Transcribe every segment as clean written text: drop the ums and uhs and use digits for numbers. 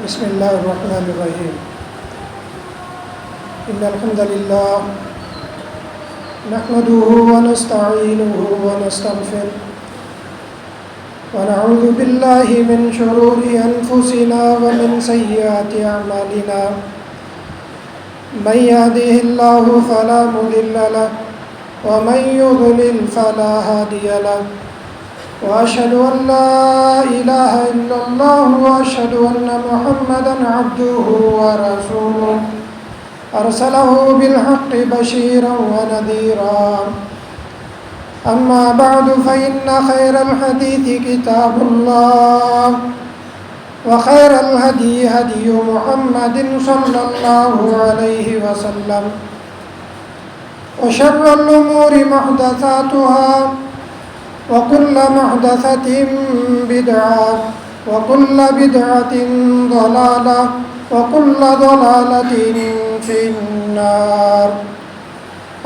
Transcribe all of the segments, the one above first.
بسم اللہ الرحمن الرحیم ان الحمد للہ نحمده ونستعینه ونستغفره ونعوذ باللہ من شرور انفسنا ومن سیئات اعمالنا من يهده الله فلا مضل له ومن يضلل فلا هادي له وأشهد أن لا إله إلا الله وأشهد أن محمدا عبده ورسوله أرسله بالحق بشيرا ونذيرا أما بعد فإن خير الحديث كتاب الله وخير الهدي هدي محمد صلى الله عليه وسلم وشر الأمور محدثاتها وكل محدثة بدعة وكل بدعة ضلالة وكل ضلالة في النار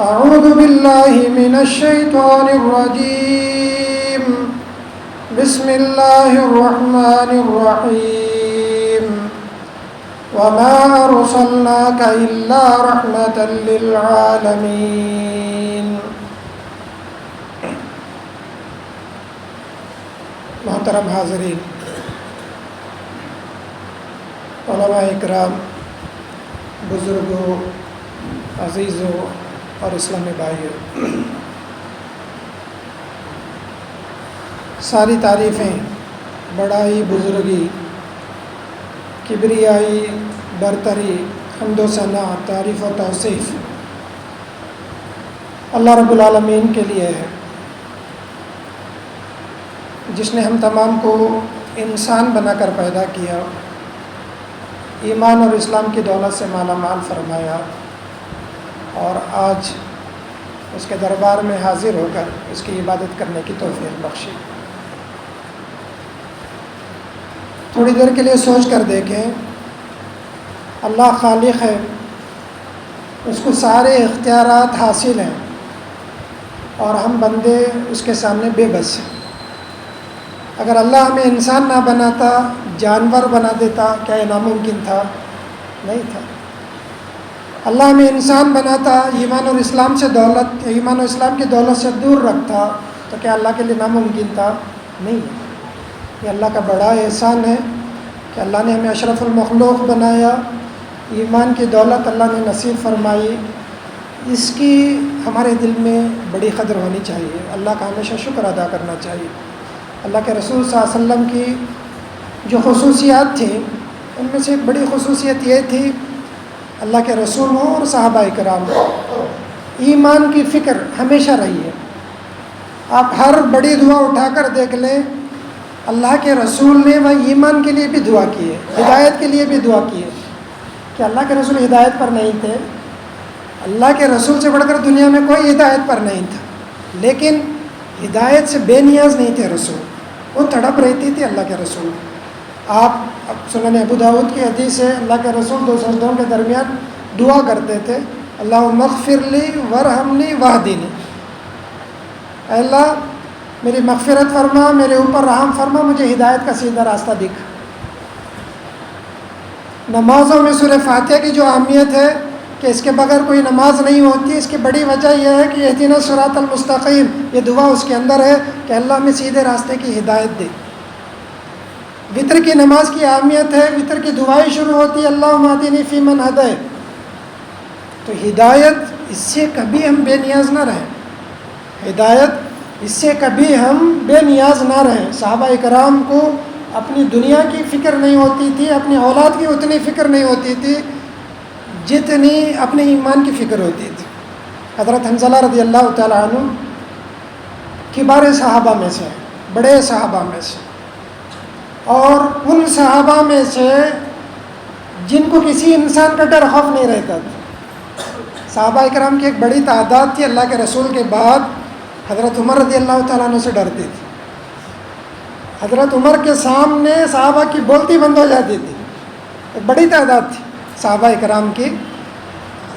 أعوذ بالله من الشيطان الرجيم بسم الله الرحمن الرحيم وما أرسلناك إلا رحمة للعالمين. محترم حاضرین، علماء اکرام، بزرگوں، عزیزوں اور اسلامی بھائیوں، ساری تعریفیں، بڑائی، بزرگی، کبریائی، برتری، حمد و ثنا، تعریف و توصیف اللہ رب العالمین کے لیے ہے، جس نے ہم تمام کو انسان بنا کر پیدا کیا، ایمان اور اسلام کی دولت سے مالا مال فرمایا، اور آج اس کے دربار میں حاضر ہو کر اس کی عبادت کرنے کی توفیق بخشی. تھوڑی دیر کے لیے سوچ کر دیکھیں، اللہ خالق ہے، اس کو سارے اختیارات حاصل ہیں، اور ہم بندے اس کے سامنے بے بس ہیں. اگر اللہ ہمیں انسان نہ بناتا، جانور بنا دیتا، کیا یہ ناممکن تھا؟ نہیں تھا. اللہ ہمیں انسان بناتا، ایمان اور اسلام کی دولت سے دور رکھتا، تو کیا اللہ کے لیے ناممکن تھا؟ نہیں. یہ اللہ کا بڑا احسان ہے کہ اللہ نے ہمیں اشرف المخلوق بنایا، ایمان کی دولت اللہ نے نصیب فرمائی. اس کی ہمارے دل میں بڑی قدر ہونی چاہیے، اللہ کا ہمیشہ شکر ادا کرنا چاہیے. اللہ کے رسول صلی اللہ علیہ وسلم کی جو خصوصیات تھیں، ان میں سے ایک بڑی خصوصیت یہ تھی، اللہ کے رسول ہوں اور صحابہ کرام ہوں، ایمان کی فکر ہمیشہ رہی ہے. آپ ہر بڑی دعا اٹھا کر دیکھ لیں، اللہ کے رسول نے وہ ایمان کے لیے بھی دعا کی ہے، ہدایت کے لیے بھی دعا کی ہے. کہ اللہ کے رسول ہدایت پر نہیں تھے، اللہ کے رسول سے بڑھ کر دنیا میں کوئی ہدایت پر نہیں تھا، لیکن ہدایت سے بے نیاز نہیں تھے رسول، وہ تڑپ رہتی تھی اللہ کے رسول. آپ سنن ابو داؤد کی حدیث ہے، اللہ کے رسول دو سجدوں کے درمیان دعا کرتے تھے، اللہم اغفر لی ورحمنی واہدنی، اے اللہ میری مغفرت فرما، میرے اوپر رحم فرما، مجھے ہدایت کا سیدھا راستہ دکھا. نمازوں میں سورہ فاتحہ کی جو اہمیت ہے کہ اس کے بغیر کوئی نماز نہیں ہوتی، اس کی بڑی وجہ یہ ہے کہ اہدنا الصراط المستقیم، یہ دعا اس کے اندر ہے کہ اللہ ہمیں سیدھے راستے کی ہدایت دے. وطر کی نماز کی اہمیت ہے، وطر کی دعائیں شروع ہوتی ہے اللہم اہدنی فیمن ہدیت. تو ہدایت، اس سے کبھی ہم بے نیاز نہ رہیں، ہدایت اس سے کبھی ہم بے نیاز نہ رہیں. صحابہ کرام کو اپنی دنیا کی فکر نہیں ہوتی تھی، اپنی اولاد کی اتنی فکر نہیں ہوتی تھی جتنی اپنے ایمان کی فکر ہوتی تھی. حضرت حنظلہ رضی اللہ تعالیٰ عنہ کبار صحابہ میں سے، بڑے صحابہ میں سے، اور ان صحابہ میں سے جن کو کسی انسان کا ڈر خوف نہیں رہتا تھا. صحابہ کرام کی ایک بڑی تعداد تھی، اللہ کے رسول کے بعد حضرت عمر رضی اللہ تعالیٰ عنہ سے ڈرتی تھی. حضرت عمر کے سامنے صحابہ کی بولتی بند ہو جاتی تھی. ایک بڑی تعداد تھی صحابہ کرام کی.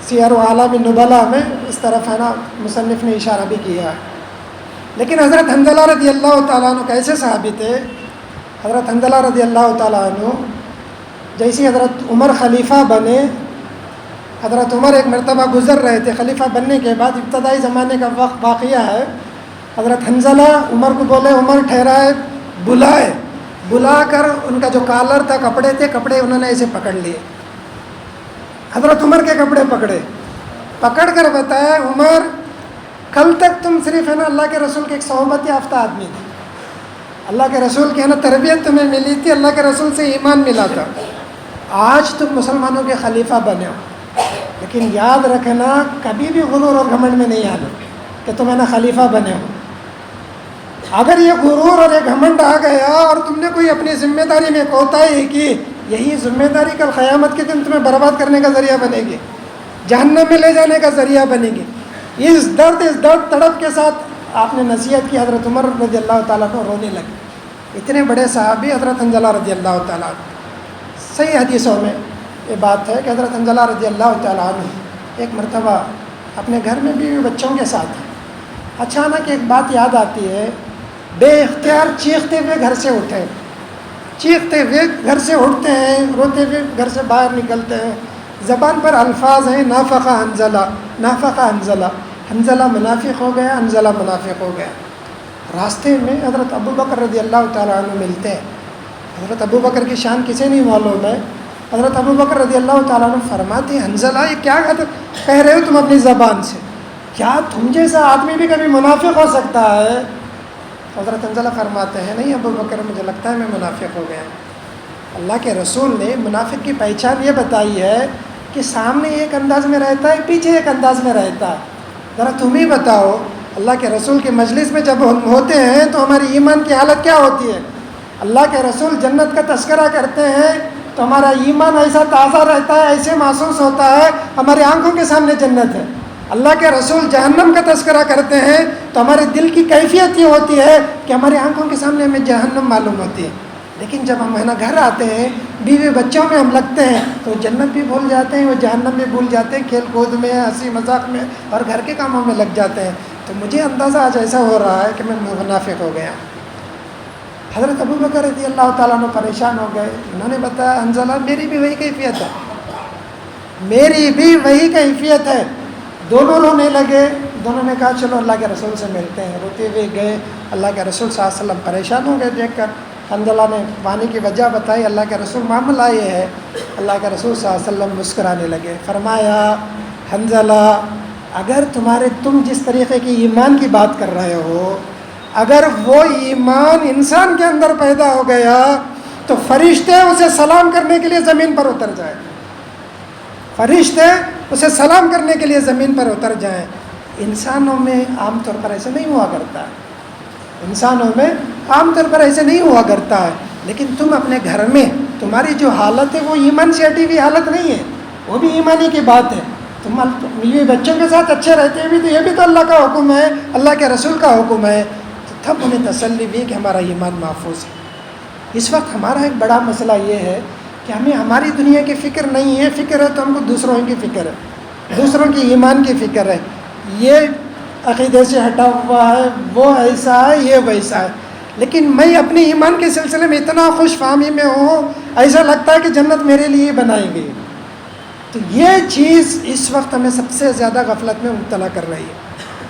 سیر و اعلام النبلاء میں اس طرف ہے نا مصنف نے اشارہ بھی کیا ہے. لیکن حضرت حنظلہ رضی اللہ تعالیٰ عنہ کیسے صحابی تھے؟ حضرت حنظلہ رضی اللہ تعالیٰ عنہ جیسے حضرت عمر خلیفہ بنے، حضرت عمر ایک مرتبہ گزر رہے تھے، خلیفہ بننے کے بعد ابتدائی زمانے کا وقت واقعہ ہے، حضرت حنظلہ عمر کو بولے عمر ٹھہرائے، بلا کر ان کا جو کالر تھا، کپڑے تھے، کپڑے انہوں نے ایسے پکڑ لیے، حضرت عمر کے کپڑے پکڑ کر بتایا عمر کل تک تم صرف ہے نا اللہ کے رسول کے ایک صحبت یافتہ آدمی تھے، اللہ کے رسول کی ہے نا تربیت تمہیں ملی تھی، اللہ کے رسول سے ایمان ملا تھا، آج تم مسلمانوں کے خلیفہ بنے ہو، لیکن یاد رکھنا کبھی بھی غرور اور گھمنڈ میں نہیں آنا کہ تم ہے نا خلیفہ بنے ہو۔ اگر یہ غرور اور یہ گھمنڈ آ گیا اور تم نے کوئی اپنی ذمہ داری میں کوتاہی کی، یہی ذمہ داری کل قیامت کے دن تمہیں برباد کرنے کا ذریعہ بنے گی، جہنم میں لے جانے کا ذریعہ بنے گی۔ اس درد تڑپ کے ساتھ آپ نے نصیحت کی، حضرت عمر رضی اللہ تعالیٰ کو رونے لگے۔ اتنے بڑے صحابی حضرت حنظلہ رضی اللہ تعالیٰ عنہ، صحیح حدیثوں میں یہ بات ہے کہ حضرت حنظلہ رضی اللہ تعالیٰ عنہ ایک مرتبہ اپنے گھر میں بیوی بچوں کے ساتھ ہیں، اچانک ایک بات یاد آتی ہے، بے اختیار چیختے ہوئے گھر سے اٹھے، چیختے ہوئے گھر سے اٹھتے ہیں، روتے ہوئے گھر سے باہر نکلتے ہیں، زبان پر الفاظ ہیں نافقہ حنظلہ، حنظلہ منافق ہو گیا، حنظلہ منافق ہو گیا۔ راستے میں حضرت ابو بکر رضی اللہ تعالیٰ عنہ ملتے ہیں، حضرت ابو بکر کی شان کسے نہیں معلوم ہے، حضرت ابو بکر رضی اللہ تعالیٰ عنہ فرماتے ہیں حنظلہ یہ کیا کہہ رہے ہو تم اپنی زبان سے، کیا تم جیسا آدمی بھی کبھی منافق ہو سکتا ہے؟ حضرت حنظلہ فرماتے ہیں نہیں ابو بکر مجھے لگتا ہے میں منافق ہو گیا۔ اللہ کے رسول نے منافق کی پہچان یہ بتائی ہے کہ سامنے ایک انداز میں رہتا ہے، پیچھے ایک انداز میں رہتا ہے۔ ذرا تم ہی بتاؤ، اللہ کے رسول کی مجلس میں جب ہم ہوتے ہیں تو ہماری ایمان کی حالت کیا ہوتی ہے؟ اللہ کے رسول جنت کا تذکرہ کرتے ہیں تو ہمارا ایمان ایسا تازہ رہتا ہے، ایسے محسوس ہوتا ہے ہماری آنکھوں کے سامنے جنت ہے۔ اللہ کے رسول جہنم کا تذکرہ کرتے ہیں تو ہمارے دل کی کیفیت یہ ہوتی ہے کہ ہماری آنکھوں کے سامنے ہمیں جہنم معلوم ہوتی ہے۔ لیکن جب ہم ہے نا گھر آتے ہیں، بیوی بچوں میں ہم لگتے ہیں تو جنت بھی بھول جاتے ہیں، وہ جہنم بھی بھول جاتے ہیں، کھیل کود میں، ہنسی مذاق میں اور گھر کے کاموں میں لگ جاتے ہیں۔ تو مجھے اندازہ آج ایسا ہو رہا ہے کہ میں منافق ہو گیا۔ حضرت ابو بکر رضی اللہ تعالیٰ عنہ پریشان ہو گئے، انہوں نے بتایا حنظلہ میری بھی وہی کیفیت ہے، میری بھی وہی کیفیت ہے۔ دونوں رونے لگے، دونوں نے کہا چلو اللہ کے رسول سے ملتے ہیں، روتے ہوئے گئے۔ اللہ کے رسول صلی اللہ علیہ وسلم پریشان ہو گئے دیکھ کر، حنظلہ نے پانی کی وجہ بتائی، اللہ کے رسول معاملہ یہ ہے۔ اللہ کے رسول صلی اللہ علیہ وسلم مسکرانے لگے، فرمایا حنظلہ اگر تم جس طریقے کی ایمان کی بات کر رہے ہو، اگر وہ ایمان انسان کے اندر پیدا ہو گیا تو فرشتے اسے سلام کرنے کے لیے زمین پر اتر جائیں، فرشتے اسے سلام کرنے کے لیے زمین پر اتر جائیں۔ انسانوں میں عام طور پر ایسے نہیں ہوا کرتا ہے، انسانوں میں عام طور پر ایسے نہیں ہوا کرتا ہے، لیکن تم اپنے گھر میں تمہاری جو حالت ہے وہ ایمان سے ہٹی ہوئی حالت نہیں ہے، وہ بھی ایمانی کی بات ہے۔ تم بیوی بچوں کے ساتھ اچھے رہتے ہیں بھی تو یہ بھی تو اللہ کا حکم ہے، اللہ کے رسول کا حکم ہے، تو تب انہیں تسلی بھی کہ ہمارا ایمان محفوظ ہے۔ اس وقت ہمارا ایک بڑا مسئلہ یہ ہے کہ ہمیں ہماری دنیا کی فکر نہیں ہے، فکر ہے تو ہم کو دوسروں کی فکر ہے، دوسروں کی ایمان کی فکر ہے، یہ عقیدے سے ہٹا ہوا ہے، وہ ایسا ہے، یہ ویسا ہے۔ لیکن میں اپنے ایمان کے سلسلے میں اتنا خوش فہمی میں ہوں، ایسا لگتا ہے کہ جنت میرے لیے بنائی گئی۔ تو یہ چیز اس وقت ہمیں سب سے زیادہ غفلت میں مبتلا کر رہی ہے،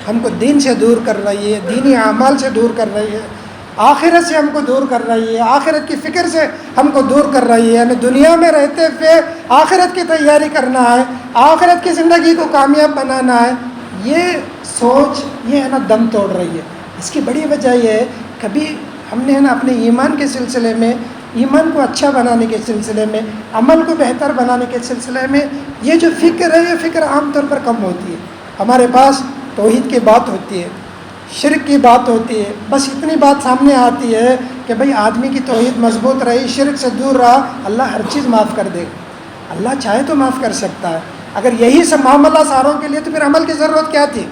ہم کو دین سے دور کر رہی ہے، دینی اعمال سے دور کر رہی ہے، آخرت سے ہم کو دور کر رہی ہے، آخرت کی فکر سے ہم کو دور کر رہی ہے۔ ہمیں دنیا میں رہتے ہوئے آخرت کی تیاری کرنا ہے، آخرت کی زندگی کو کامیاب بنانا ہے، یہ سوچ یہ ہے نا دم توڑ رہی ہے۔ اس کی بڑی وجہ یہ ہے کبھی ہم نے ہے نا اپنے ایمان کے سلسلے میں، ایمان کو اچھا بنانے کے سلسلے میں، عمل کو بہتر بنانے کے سلسلے میں یہ جو فکر ہے یہ فکر عام طور پر کم ہوتی ہے۔ ہمارے پاس توحید کی بات ہوتی ہے، شرک کی بات ہوتی ہے، بس اتنی بات سامنے آتی ہے کہ بھئی آدمی کی توحید مضبوط رہی، شرک سے دور رہا، اللہ ہر چیز معاف کر دے گا، اللہ چاہے تو معاف کر سکتا ہے۔ اگر یہی سب معاملہ ساروں کے لیے تو پھر عمل کی ضرورت کیا تھی؟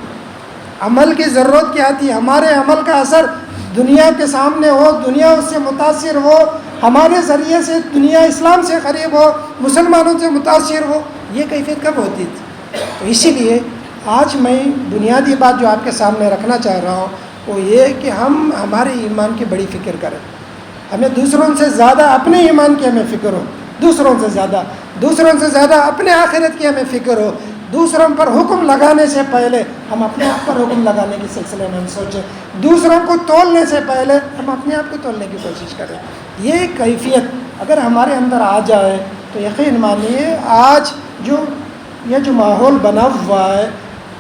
عمل کی ضرورت کیا تھی؟ ہمارے عمل کا اثر دنیا کے سامنے ہو، دنیا اس سے متاثر ہو، ہمارے ذریعے سے دنیا اسلام سے قریب ہو، مسلمانوں سے متاثر ہو، یہ کیفیت کب ہوتی تھی؟ تو اسی لیے آج میں بنیادی بات جو آپ کے سامنے رکھنا چاہ رہا ہوں وہ یہ کہ ہم ہمارے ایمان کی بڑی فکر کریں، ہمیں دوسروں سے زیادہ اپنے ایمان کی ہمیں فکر ہو، دوسروں سے زیادہ اپنے آخرت کی ہمیں فکر ہو. دوسروں پر حکم لگانے سے پہلے ہم اپنے آپ پر حکم لگانے کے سلسلے میں ہم سوچیں. دوسروں کو تولنے سے پہلے ہم اپنے آپ کو تولنے کی کوشش کریں. یہ کیفیت اگر ہمارے اندر آ جائے تو یقین مانیے آج یہ جو ماحول بنا ہوا ہے،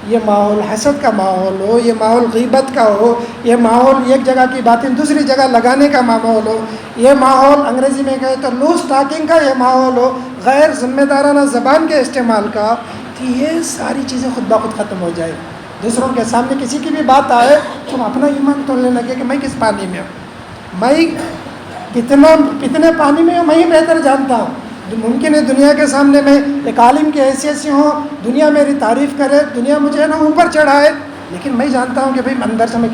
یہ ماحول حسد کا ماحول ہو، یہ ماحول غیبت کا ہو، یہ ماحول ایک جگہ کی باتیں دوسری جگہ لگانے کا ماحول ہو، یہ ماحول انگریزی میں کہے تو لوز ٹاکنگ کا یہ ماحول ہو، غیر ذمہ دارانہ زبان کے استعمال کا، کہ یہ ساری چیزیں خود بخود ختم ہو جائے. دوسروں کے سامنے کسی کی بھی بات آئے تو ہم اپنا ایمان تولنے لگے کہ میں کس پانی میں ہوں، میں کتنے پانی میں ہوں، میں ہی بہتر جانتا ہوں. ممکن ہے دنیا کے سامنے میں ایک عالم کی حیثیت سے ہوں، دنیا میری تعریف کرے، دنیا مجھے نا اوپر چڑھائے، لیکن میں جانتا ہوں کہ بھئی اندر سے میں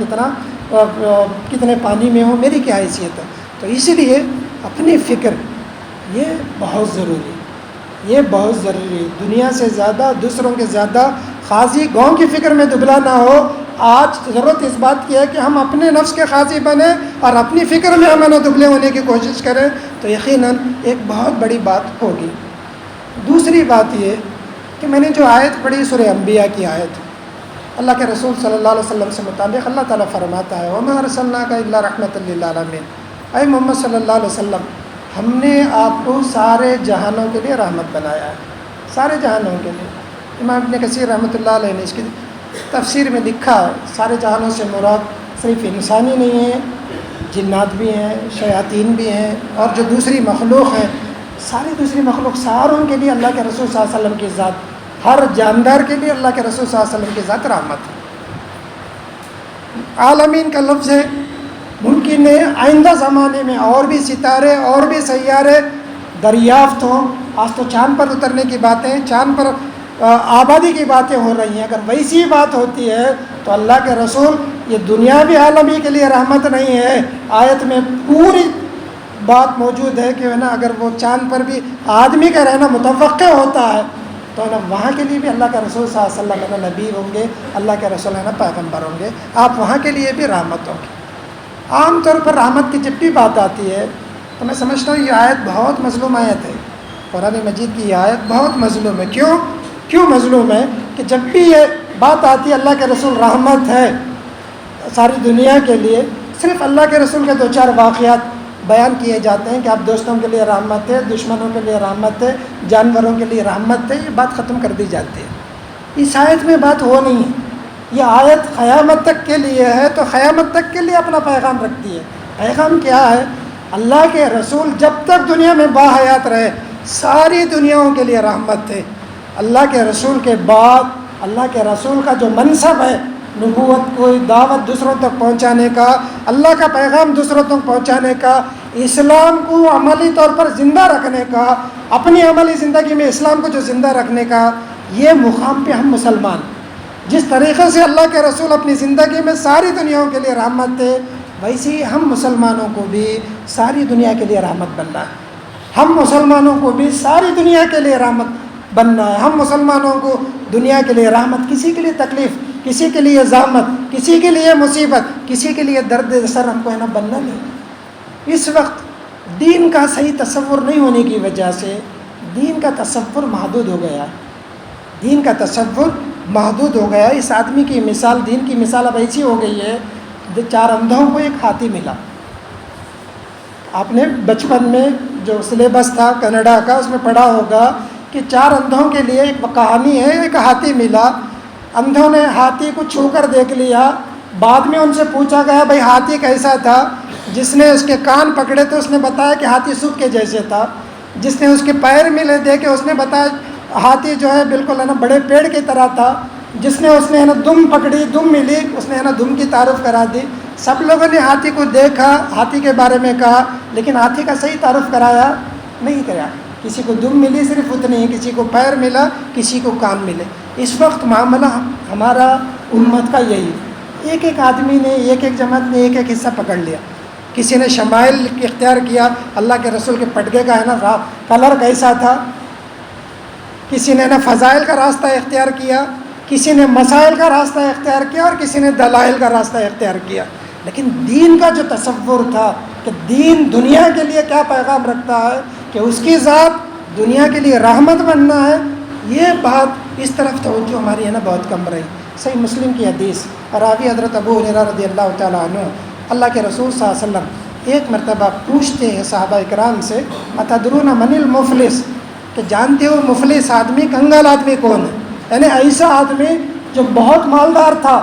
کتنے پانی میں ہوں، میری کیا حیثیت ہے. تو اسی لیے اپنی فکر یہ بہت ضروری ہے، یہ بہت ضروری ہے. دنیا سے زیادہ، دوسروں کے زیادہ قاضی گاؤں کی فکر میں دبلا نہ ہو. آج ضرورت اس بات کی ہے کہ ہم اپنے نفس کے قاضی بنیں اور اپنی فکر میں ہمیں نہ دبلے ہونے کی کوشش کریں، تو یقیناً ایک بہت بڑی بات ہوگی. دوسری بات یہ کہ میں نے جو آیت پڑھی سورہ انبیاء کی آیت، اللہ کے رسول صلی اللہ علیہ وسلم سے متعلق اللہ تعالیٰ فرماتا ہے وَمَا أَرْسَلْنَاكَ إِلَّا رَحْمَةً لِّلْعَالَمِينَ. اے محمد صلی اللہ علیہ وسلم، ہم نے آپ کو سارے جہانوں کے لیے رحمت بنایا ہے، سارے جہانوں کے لیے. امام ابن کثیر رحمۃ اللہ علیہ نے اس کی تفسیر میں لکھا ہے سارے جہانوں سے مراد صرف انسانی نہیں ہے، جنات بھی ہیں، شیاطین بھی ہیں، اور جو دوسری مخلوق ہیں، ساری دوسری مخلوق، ساروں کے لیے اللہ کے رسول صلی اللہ علیہ وسلم کی ذات، ہر جاندار کے لیے اللہ کے رسول صلی اللہ علیہ وسلم کی ذات رحمت ہے. عالمین کا لفظ ہے، ممکن ہے آئندہ زمانے میں اور بھی ستارے اور بھی سیارے دریافت ہوں. آج تو چاند پر اترنے کی باتیں، چاند پر آبادی کی باتیں ہو رہی ہیں. اگر ویسی بات ہوتی ہے تو اللہ کے رسول یہ دنیاوی عالمی کے لیے رحمت نہیں ہے. آیت میں پوری بات موجود ہے کہ نا اگر وہ چاند پر بھی آدمی کا رہنا متوقع ہوتا ہے تو نا وہاں کے لیے بھی اللہ کے رسول صلی اللہ علیہ وسلم نبی ہوں گے، اللہ کے رسول پیغمبر ہوں گے، آپ وہاں کے لیے بھی رحمت ہوں گے. عام طور پر رحمت کی جب بھی بات آتی ہے تو میں سمجھتا ہوں یہ آیت بہت مظلوم آیت ہے. قرآن مجید کی یہ آیت بہت مظلوم ہے. کیوں مظلوم ہے؟ کہ جب بھی یہ بات آتی ہے اللہ کے رسول رحمت ہے ساری دنیا کے لیے، صرف اللہ کے رسول کے 2-4 واقعات بیان کیے جاتے ہیں کہ آپ دوستوں کے لیے رحمت ہے، دشمنوں کے لیے رحمت ہے، جانوروں کے لیے رحمت ہے، یہ بات ختم کر دی جاتی ہے. اس آیت میں بات وہ نہیں ہے. یہ آیت قیامت تک کے لیے ہے تو قیامت تک کے لیے اپنا پیغام رکھتی ہے. پیغام کیا ہے؟ اللہ کے رسول جب تک دنیا میں باحیات رہے ساری دنیاؤں کے لیے رحمت ہے. اللہ کے رسول کے بعد اللہ کے رسول کا جو منصب ہے، نبوت کو دعوت دوسروں تک پہنچانے کا، اللہ کا پیغام دوسروں تک پہنچانے کا، اسلام کو عملی طور پر زندہ رکھنے کا، اپنی عملی زندگی میں اسلام کو جو زندہ رکھنے کا، یہ مقام پہ ہم مسلمان جس طریقے سے اللہ کے رسول اپنی زندگی میں ساری دنیاؤں کے لیے رحمت تھے، ویسے ہی ہم مسلمانوں کو بھی ساری دنیا کے لیے رحمت بننا ہے. ہم مسلمانوں کو بھی ساری دنیا کے لیے رحمت بننا ہے. ہم مسلمانوں کو دنیا کے لیے رحمت، کسی کے لیے تکلیف، کسی کے لیے زحمت، کسی کے لیے مصیبت، کسی کے لیے درد سر ہم کو ہے نا بننا نہیں. اس وقت دین کا صحیح تصور نہیں ہونے کی وجہ سے دین کا تصور محدود ہو گیا. دین کا تصور محدود ہو گیا. اس آدمی کی مثال، دین کی مثال اب ایسی ہو گئی ہے، 4 اندھوں کو ایک ہاتھی ملا. آپ نے بچپن میں جو سلیبس تھا کینیڈا کا اس میں پڑھا ہوگا کہ 4 اندھوں کے لیے ایک کہانی ہے، ایک ہاتھی ملا. اندھوں نے ہاتھی کو چھو کر دیکھ لیا. بعد میں ان سے پوچھا گیا بھائی ہاتھی کیسا تھا؟ جس نے اس کے کان پکڑے تو اس نے بتایا کہ ہاتھی سوکھ کے جیسے تھا. جس نے اس کے پیر ملے دیکھے اس نے بتایا ہاتھی جو ہے بالکل ہے نا بڑے پیڑ کی طرح تھا. جس نے اس نے ہے نا دم پکڑی، دم ملی، اس نے ہے نا دم کی تعارف کرا دی. سب لوگوں نے ہاتھی کو دیکھا، ہاتھی کے بارے میں کہا، لیکن ہاتھی کا صحیح تعارف کرایا نہیں کرا. کسی کو دم ملی صرف اتنی ہی، کسی کو پیر ملا، کسی کو کان ملے. اس وقت معاملہ ہمارا امت کا یہی، ایک ایک آدمی نے، ایک ایک جماعت نے ایک ایک حصہ پکڑ لیا. کسی نے شمائل اختیار کیا، اللہ کے رسول کے پٹکے کا ہے نا کلر کیسا تھا. کسی نے نا فضائل کا راستہ اختیار کیا، کسی نے مسائل کا راستہ اختیار کیا، اور کسی نے دلائل کا راستہ اختیار کیا. لیکن دین کا جو تصور تھا کہ دین دنیا کے لیے کیا پیغام رکھتا ہے، کہ اس کی ذات دنیا کے لیے رحمت بننا ہے، یہ بات اس طرف توجہ ہماری ہے نا بہت کم رہی۔ صحیح مسلم کی حدیث، راوی حضرت ابو ہریرہ رضی اللہ تعالیٰ عنہ، اللہ کے رسول صلی اللہ علیہ وسلم ایک مرتبہ پوچھتے ہیں صحابہ اکرام سے، اتدرون من المفلس، کہ جانتے ہو مفلس آدمی، کنگال آدمی کون ہے؟ یعنی ایسا آدمی جو بہت مالدار تھا،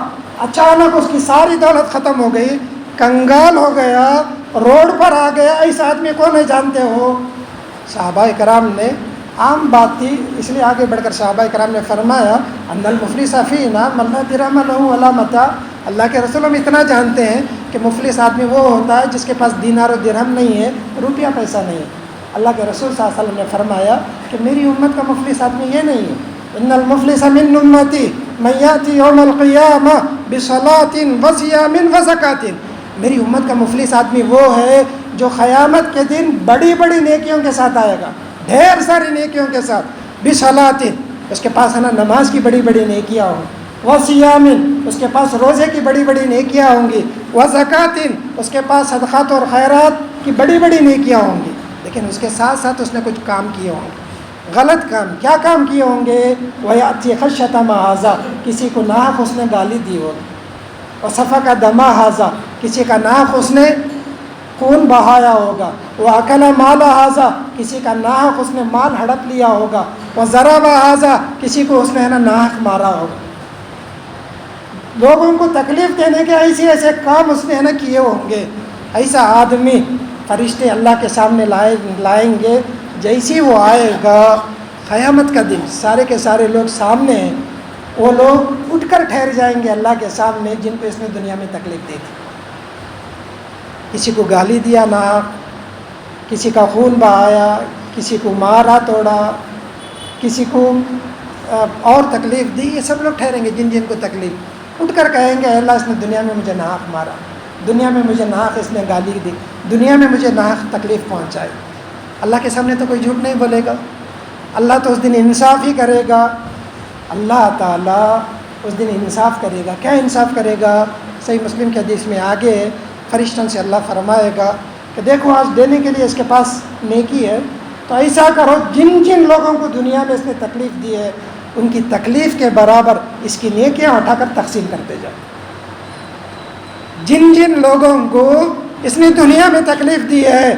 اچانک اس کی ساری دولت ختم ہو گئی، کنگال ہو گیا، روڈ پر آ گیا، ایسا آدمی کون ہے جانتے ہو؟ صحابہ کرام نے، عام بات تھی اس لیے آگے بڑھ کر صحابہ کرام نے فرمایا ان المفلس فینا من لا درہم لہ ولا متاع، اللہ کے رسول ہم اتنا جانتے ہیں کہ مفلس آدمی وہ ہوتا ہے جس کے پاس دینار و درہم نہیں ہے، روپیہ پیسہ نہیں ہے۔ اللہ کے رسول صلی اللہ علیہ وسلم نے فرمایا کہ میری امت کا مفلس آدمی یہ نہیں ہے، ان المفلس من امتی من یاتی یوم القیامہ بصلاۃ وصیام وزکاۃ، میری امت کا مفلس آدمی وہ ہے جو قیامت کے دن بڑی بڑی نیکیوں کے ساتھ آئے گا، ڈھیر ساری نیکیوں کے ساتھ، بصلاۃ، اس کے پاس ہے نا نماز کی بڑی بڑی نیکیاں ہوں گی، وصیام، اس کے پاس روزے کی بڑی بڑی نیکیاں ہوں گی، وزکاۃ، اس کے پاس صدقات اور خیرات کی بڑی بڑی نیکیاں ہوں گی، لیکن اس کے ساتھ ساتھ اس نے کچھ کام کیے ہوں گے، غلط کام۔ کیا کام کیے ہوں گے؟ وَيَأْتِي خَشَّةَ مَعَاذَا، کسی کو ناحق اس نے گالی دی ہوگی، وَسَفَكَ دَمَ هَذَا، کسی کا ناحق اس نے خون بہایا ہوگا، وَأَكَلَ مَالَ هَذَا، کسی کا ناحق اس نے مال ہڑپ لیا ہوگا، وَضَرَبَ هَذَا، کسی کو اس نے ہے نا ناحق مارا ہوگا، لوگوں کو تکلیف دینے کے ایسے ایسے کام اس نے ہے نا کیے ہوں گے۔ ایسا آدمی فرشتے اللہ کے سامنے لائیں گے، جیسی وہ آئے گا قیامت کا دن، سارے کے سارے لوگ سامنے ہیں، وہ لوگ اٹھ کر ٹھہر جائیں گے اللہ کے سامنے جن کو اس نے دنیا میں تکلیف دی تھی، کسی کو گالی دیا نہ، کسی کا خون بہایا، کسی کو مارا توڑا، کسی کو اور تکلیف دی، یہ سب لوگ ٹھہریں گے جن جن کو تکلیف، اٹھ کر کہیں گے اللہ اس نے دنیا میں مجھے ناحق مارا، دنیا میں مجھے ناحق اس نے گالی دی، دنیا میں مجھے ناحق تکلیف پہنچائی۔ اللہ کے سامنے تو کوئی جھوٹ نہیں بولے گا، اللہ تو اس دن انصاف ہی کرے گا، اللہ تعالیٰ اس دن انصاف کرے گا۔ کیا انصاف کرے گا؟ صحیح مسلم کے حدیث میں آگے فرشتوں سے اللہ فرمائے گا کہ دیکھو آج دینے کے لیے اس کے پاس نیکی ہے، تو ایسا کرو جن جن لوگوں کو دنیا میں اس نے تکلیف دی ہے ان کی تکلیف کے برابر اس کی نیکیاں اٹھا کر تقسیم کرتے جاؤ۔ جن جن لوگوں کو اس نے دنیا میں تکلیف دی ہے،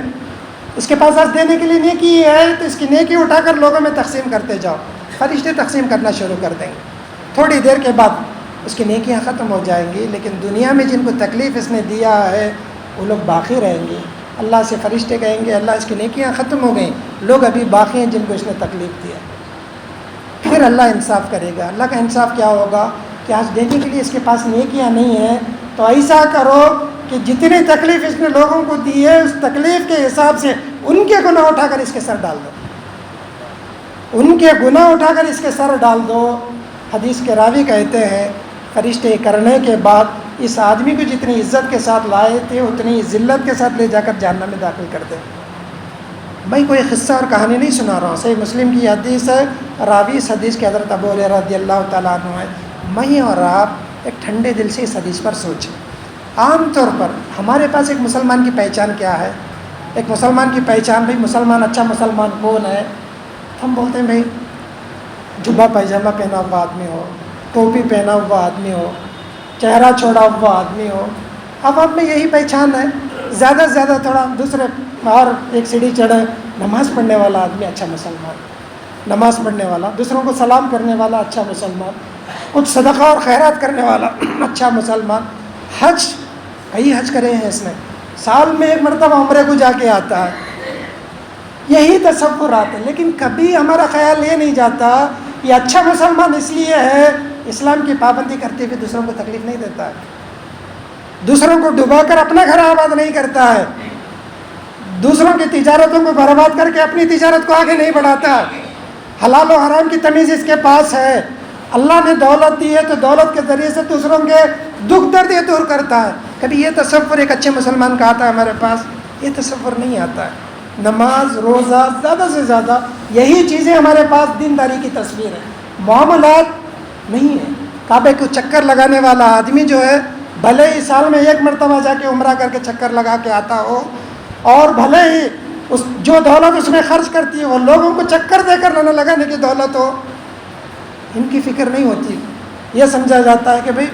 اس کے پاس آج دینے کے لیے نیکی ہے، تو اس کی نیکی اٹھا کر لوگوں میں تقسیم کرتے جاؤ۔ فرشتے تقسیم کرنا شروع کر دیں گے، تھوڑی دیر کے بعد اس کی نیکیاں ختم ہو جائیں گی، لیکن دنیا میں جن کو تکلیف اس نے دیا ہے وہ لوگ باقی رہیں گے۔ اللہ سے فرشتے کہیں گے اللہ اس کی نیکیاں ختم ہو گئیں، لوگ ابھی باقی ہیں جن کو اس نے تکلیف دیا۔ پھر اللہ انصاف کرے گا۔ اللہ کا انصاف کیا ہوگا کہ آج دینے کے لیے اس کے پاس نیکیاں نہیں ہیں، تو ایسا کرو کہ جتنی تکلیف اس نے لوگوں کو دی ہے اس تکلیف کے حساب سے ان کے گناہ اٹھا کر اس کے سر ڈال دو، ان کے گناہ اٹھا کر اس کے سر ڈال دو۔ حدیث کے راوی کہتے ہیں فرشتے کرنے کے بعد اس آدمی کو جتنی عزت کے ساتھ لائے تھے اتنی ذلت کے ساتھ لے جا کر جہنم میں داخل کر دیں۔ بھائی کوئی قصہ اور کہانی نہیں سنا رہا ہوں، صحیح مسلم کی حدیث ہے، راوی اس حدیث کے حضرت ابو ہریرہ رضی اللہ تعالیٰ عنہ ہے۔ میں اور آپ ایک ٹھنڈے دل سے اس حدیث پر سوچیں۔ عام طور پر ہمارے پاس ایک مسلمان کی پہچان کیا ہے؟ ایک مسلمان کی پہچان، بھائی مسلمان، اچھا مسلمان کون ہے؟ ہم بولتے ہیں بھائی جبہ پائجامہ پہنا ہوا آدمی ہو، ٹوپی پہنا ہوا آدمی ہو، چہرہ چھوڑا ہوا آدمی ہو۔ اب آپ میں یہی پہچان ہے، زیادہ سے زیادہ تھوڑا دوسرے اور ایک سیڑھی چڑھے، نماز پڑھنے والا آدمی اچھا مسلمان، نماز پڑھنے والا، دوسروں کو سلام کرنے والا اچھا مسلمان، کچھ صدقہ اور خیرات کرنے والا اچھا مسلمان۔ حج، کئی حج کرے ہیں اس نے، سال میں ایک مرتبہ عمرے کو جا کے آتا ہے، یہی تصورات ہیں۔ لیکن کبھی ہمارا خیال یہ نہیں جاتا یہ اچھا مسلمان اس لیے ہے اسلام کی پابندی کرتے ہوئے دوسروں کو تکلیف نہیں دیتا ہے، دوسروں کو ڈبا کر اپنا گھر آباد نہیں کرتا ہے، دوسروں کی تجارتوں کو برباد کر کے اپنی تجارت کو آگے نہیں بڑھاتا ہے، حلال و حرام کی تمیز اس کے پاس ہے، اللہ نے دولت دی ہے تو دولت کے ذریعے سے دوسروں کے دکھ درد یہ دور کرتا ہے۔ کبھی یہ تصور ایک اچھے مسلمان کا آتا ہے ہمارے پاس؟ یہ تصور نہیں آتا ہے۔ نماز، روزہ، زیادہ سے زیادہ یہی چیزیں ہمارے پاس دینداری کی تصویر ہے، معاملات نہیں ہے۔ کعبے کو چکر لگانے والا آدمی جو ہے بھلے ہی سال میں ایک مرتبہ جا کے عمرہ کر کے چکر لگا کے آتا ہو، اور بھلے ہی اس جو دولت اس میں خرچ کرتی ہے وہ لوگوں کو چکر دے کر نہ لگانے کی دولت ہو، ان کی فکر نہیں ہوتی. یہ سمجھا جاتا ہے کہ بھئی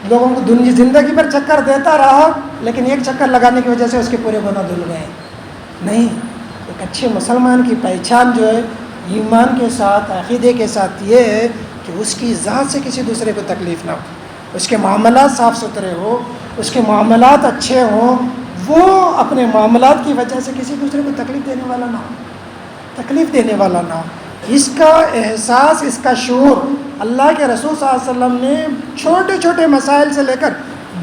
لوگوں کو دنیا زندگی پر چکر دیتا رہا لیکن ایک چکر لگانے کی وجہ سے اس کے پورے گناہ دھل گئے. نہیں، ایک اچھے مسلمان کی پہچان جو ہے ایمان کے ساتھ، عقیدے کے ساتھ یہ ہے کہ اس کی ذات سے کسی دوسرے کو تکلیف نہ ہو، اس کے معاملات صاف ستھرے ہو، اس کے معاملات اچھے ہوں، وہ اپنے معاملات کی وجہ سے کسی دوسرے کو تکلیف دینے والا نہ ہو، تکلیف دینے والا نہ ہو. اس کا احساس، اس کا شعور اللہ کے رسول صلی اللہ علیہ وسلم نے چھوٹے چھوٹے مسائل سے لے کر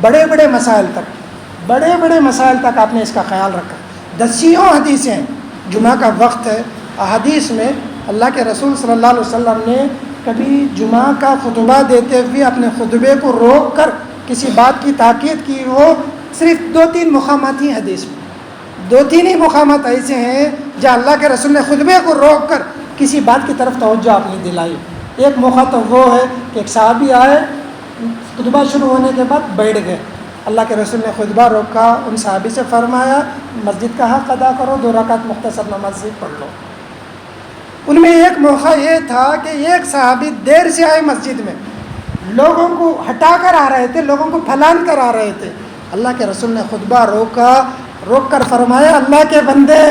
بڑے بڑے مسائل تک آپ نے اس کا خیال رکھا. دسیوں حدیثیں، جمعہ کا وقت ہے، احادیث میں اللہ کے رسول صلی اللہ علیہ وسلم نے کبھی جمعہ کا خطبہ دیتے ہوئے اپنے خطبے کو روک کر کسی بات کی تاکید کی. وہ صرف 2-3 مقامات ہی حدیث میں، 2-3 ہی مقامات ایسے ہیں جہاں اللہ کے رسول نے خطبے کو روک کر کسی بات کی طرف توجہ آپ نے دلائی. ایک موقع تو وہ ہے کہ ایک صحابی آئے، خطبہ شروع ہونے کے بعد بیٹھ گئے. اللہ کے رسول نے خطبہ روکا، ان صحابی سے فرمایا مسجد کا حق ادا کرو، 2 رکعت مختصر نماز سے پڑھ لو. ان میں ایک موقع یہ تھا کہ ایک صحابی دیر سے آئے مسجد میں، لوگوں کو ہٹا کر آ رہے تھے، لوگوں کو پھلان کر آ رہے تھے. اللہ کے رسول نے خطبہ روک کر فرمایا اللہ کے بندے،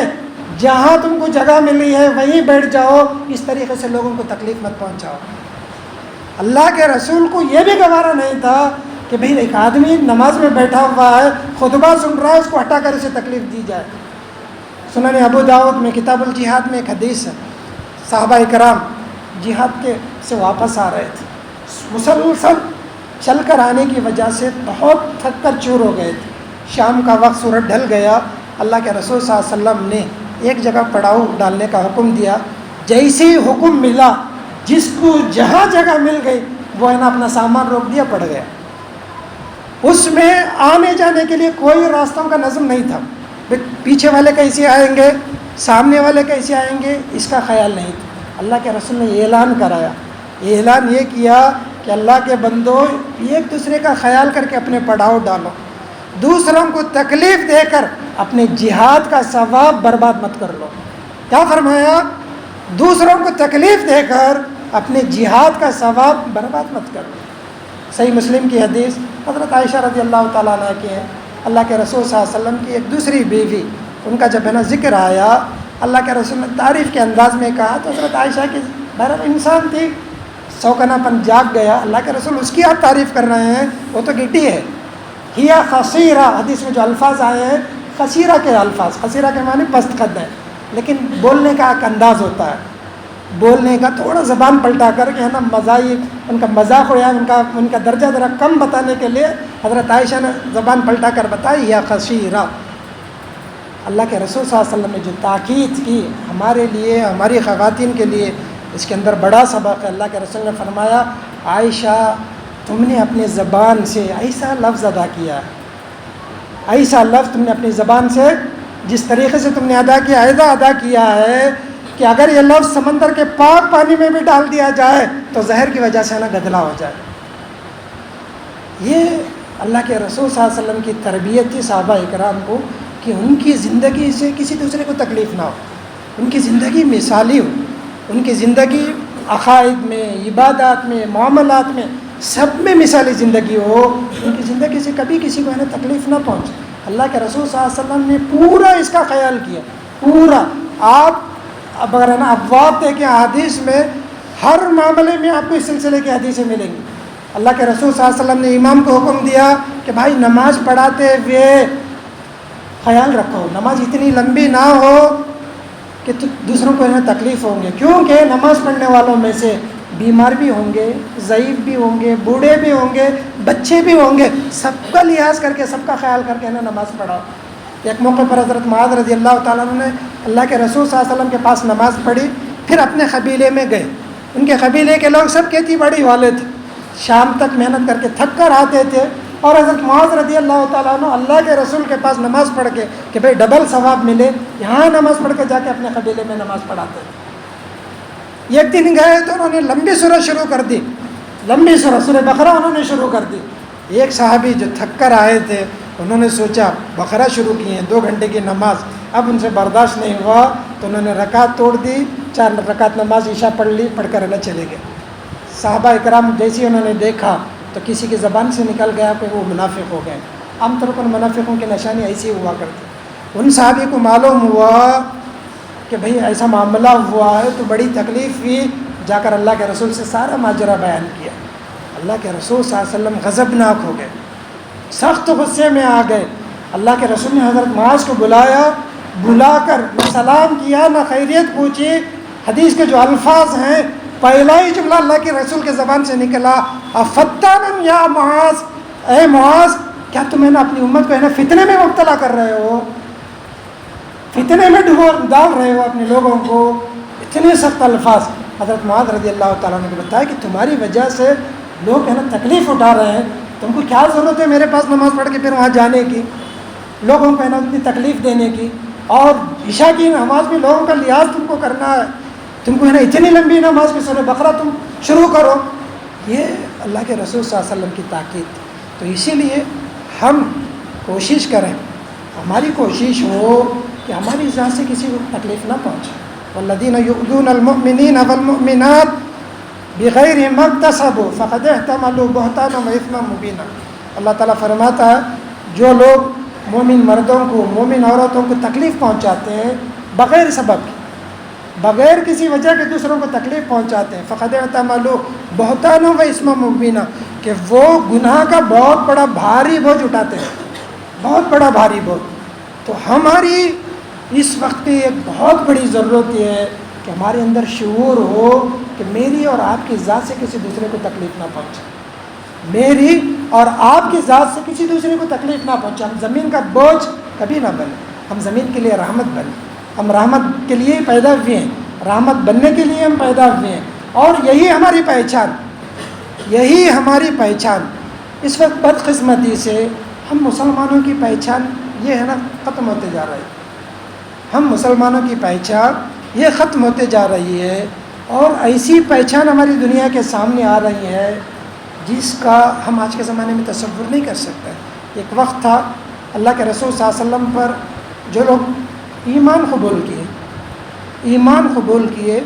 جہاں تم کو جگہ ملی ہے وہیں بیٹھ جاؤ، اس طریقے سے لوگوں کو تکلیف مت پہنچاؤ. اللہ کے رسول کو یہ بھی گوارا نہیں تھا کہ بھئی ایک آدمی نماز میں بیٹھا ہوا ہے، خطبہ سن رہا ہے، اس کو ہٹا کر اسے تکلیف دی جائے. سنن ابو داؤد میں کتاب الجہاد میں ایک حدیث ہے، صحابہ کرام جہاد کے سے واپس آ رہے تھے، مسلسل چل کر آنے کی وجہ سے بہت تھک کر چور ہو گئے تھے. شام کا وقت سورج ڈھل گیا. اللہ کے رسول صلی اللہ علیہ وسلم نے ایک جگہ پڑاؤ ڈالنے کا حکم دیا. جیسے ہی حکم ملا، جس کو جہاں جگہ مل گئی وہ ہے نا اپنا سامان روک دیا، پڑ گیا. اس میں آنے جانے کے لیے کوئی راستوں کا نظم نہیں تھا، پیچھے والے کیسے آئیں گے، سامنے والے کیسے آئیں گے، اس کا خیال نہیں تھا. اللہ کے رسول نے اعلان کرایا، اعلان یہ کیا کہ اللہ کے بندو ایک دوسرے کا خیال کر کے اپنے پڑاؤ ڈالو، دوسروں کو تکلیف دے کر اپنے جہاد کا ثواب برباد مت کر لو. کیا فرمایا؟ دوسروں کو تکلیف دے کر اپنے جہاد کا ثواب برباد مت کر لو. صحیح مسلم کی حدیث، حضرت عائشہ رضی اللہ تعالیٰ عنہ کی ہے. اللہ کے رسول صلی اللہ علیہ وسلم کی ایک دوسری بیوی، ان کا جب ہے نا ذکر آیا، اللہ کے رسول نے تعریف کے انداز میں کہا تو حضرت عائشہ کی بہرحال انسان تھی، سوکنا پن جاگ گیا. اللہ کے رسول اس کی آپ تعریف کر رہے ہیں، وہ تو گٹی ہے. ہیا خصیرہ، حدیث میں جو الفاظ آئے ہیں خصیرہ کے الفاظ، خصیرہ کے معنی پست قد ہے، لیکن بولنے کا ایک انداز ہوتا ہے، بولنے کا تھوڑا زبان پلٹا کر کے ہے نا مزاح، ان کا مذاق ہو یا ان کا درجہ ذرا کم بتانے کے لیے حضرت عائشہ نے زبان پلٹا کر بتائی یا خصیرہ. اللہ کے رسول صلی اللہ علیہ وسلم نے جو تاکید کی ہمارے لیے، ہماری خواتین کے لیے، اس کے اندر بڑا سبق ہے. اللہ کے رسول نے فرمایا عائشہ تم نے اپنے زبان سے ایسا لفظ ادا کیا، ایسا لفظ تم نے اپنی زبان سے جس طریقے سے تم نے ادا کیا، ایسا ادا کیا ہے کہ اگر یہ لفظ سمندر کے پاک پانی میں بھی ڈال دیا جائے تو زہر کی وجہ سے نا گدلا ہو جائے. یہ اللہ کے رسول صلی اللہ علیہ وسلم کی تربیت تھی صحابہ اکرام کو کہ ان کی زندگی سے کسی دوسرے کو تکلیف نہ ہو، ان کی زندگی مثالی ہو، ان کی زندگی عقائد میں، عبادات میں، معاملات میں، سب میں مثالی زندگی ہو. ان کی زندگی سے کبھی کسی کو ہے نا تکلیف نہ پہنچے. اللہ کے رسول صلی اللہ علیہ وسلم نے پورا اس کا خیال کیا، پورا. آپ اگر ہے نا ابواب دیکھیں حدیث میں، ہر معاملے میں آپ کو اس سلسلے کی حدیثیں ملیں گی. اللہ کے رسول صلی اللہ علیہ وسلم نے امام کو حکم دیا کہ بھائی نماز پڑھاتے ہوئے خیال رکھو، نماز اتنی لمبی نہ ہو کہ دوسروں کو ہے نا تکلیف ہوں گے، کیونکہ نماز پڑھنے والوں میں سے بیمار بھی ہوں گے، ضعیف بھی ہوں گے، بوڑھے بھی ہوں گے، بچے بھی ہوں گے. سب کا لحاظ کر کے، سب کا خیال کر کے نا نماز پڑھاؤ. ایک موقع پر حضرت معاذ رضی اللہ تعالیٰ عنہ نے اللہ کے رسول صلی اللہ علیہ وسلم کے پاس نماز پڑھی، پھر اپنے قبیلے میں گئے. ان کے قبیلے کے لوگ سب کھیتی باڑی والے تھے، شام تک محنت کر کے تھک کر آتے تھے، اور حضرت معاذ رضی اللہ تعالیٰ عنہ اللہ کے رسول کے پاس نماز پڑھ کے کہ بھئی ڈبل ثواب ملے، یہاں نماز پڑھ کے جا کے اپنے قبیلے میں نماز پڑھاتے تھے. ایک دن گئے تو انہوں نے لمبی سورہ شروع کر دی، لمبی سورہ بقرہ انہوں نے شروع کر دی. ایک صحابی جو تھک کر آئے تھے انہوں نے سوچا بقرہ شروع کی ہیں، 2 گھنٹے کی نماز، اب ان سے برداشت نہیں ہوا تو انہوں نے رکعت توڑ دی، 4 رکعت نماز عشاء پڑھ لی، پڑھ کر نہ چلے گئے۔ صحابہ اکرام جیسے انہوں نے دیکھا تو کسی کی زبان سے نکل گیا کہ وہ منافق ہو گئے۔ عام طور پر منافقوں کی نشانی ایسی ہوا کرتی۔ ان صحابی کو معلوم ہوا کہ بھئی ایسا معاملہ ہوا ہے تو بڑی تکلیف ہوئی، جا کر اللہ کے رسول سے سارا ماجرا بیان کیا۔ اللہ کے رسول صلی اللہ علیہ وسلم غضبناک ہو گئے، سخت غصے میں آ گئے۔ اللہ کے رسول نے حضرت معاذ کو بلایا، بلا کر نہ سلام کیا نہ خیریت پوچھی۔ حدیث کے جو الفاظ ہیں، پہلا ہی جملہ اللہ کے رسول کے زبان سے نکلا، افتان یا معاذ، اے معاذ کیا تم اپنی امت کو فتنے میں مبتلا کر رہے ہو، فتنے میں ڈال رہے ہو اپنے لوگوں کو؟ اتنے سخت الفاظ۔ حضرت معاذ رضی اللہ تعالیٰ نے بتایا کہ تمہاری وجہ سے لوگ تکلیف اٹھا رہے ہیں، تم کو کیا ضرورت ہے میرے پاس نماز پڑھ کے پھر وہاں جانے کی، لوگوں کو اتنی تکلیف دینے کی، اور عشاء کی نماز میں لوگوں کا لحاظ تم کو کرنا ہے، تم کو اتنی لمبی نماز کی سورہ بقرہ تم شروع کرو۔ یہ اللہ کے رسول صلی اللہ علیہ وسلم کی تاکید تھی۔ تو اسی لیے ہم کوشش کریں، ہماری کوشش ہو کہ ہماری ذات سے کسی کو تکلیف نہ پہنچے۔ والذین یؤذون المؤمنین والمؤمنات بغیر ما اکتسبوا فقد احتملوا بہتانا واثما مبینا۔ اللہ تعالیٰ فرماتا ہے جو لوگ مومن مردوں کو، مومن عورتوں کو تکلیف پہنچاتے ہیں بغیر سبب کے، بغیر کسی وجہ کے دوسروں کو تکلیف پہنچاتے ہیں، فقد احتملوا بہتانا واثما مبینا، کہ وہ گناہ کا بہت بڑا بھاری بوجھ اٹھاتے ہیں، بہت بڑا بھاری بوجھ۔ تو ہماری اس وقت کی ایک بہت بڑی ضرورت یہ ہے کہ ہمارے اندر شعور ہو کہ میری اور آپ کی ذات سے کسی دوسرے کو تکلیف نہ پہنچے، میری اور آپ کی ذات سے کسی دوسرے کو تکلیف نہ پہنچے۔ ہم زمین کا بوجھ کبھی نہ بنے، ہم زمین کے لیے رحمت بنے، ہم رحمت کے لیے ہی پیدا ہوئے ہیں، رحمت بننے کے لیے ہم پیدا ہوئے ہیں، اور یہی ہماری پہچان، یہی ہماری پہچان۔ اس وقت بدقسمتی سے ہم مسلمانوں کی پہچان یہ ہے نا ختم ہوتے جا رہی ہے، ہم مسلمانوں کی پہچان یہ ختم ہوتے جا رہی ہے، اور ایسی پہچان ہماری دنیا کے سامنے آ رہی ہے جس کا ہم آج کے زمانے میں تصور نہیں کر سکتے۔ ایک وقت تھا اللہ کے رسول صلی اللہ علیہ وسلم پر جو لوگ ایمان قبول کیے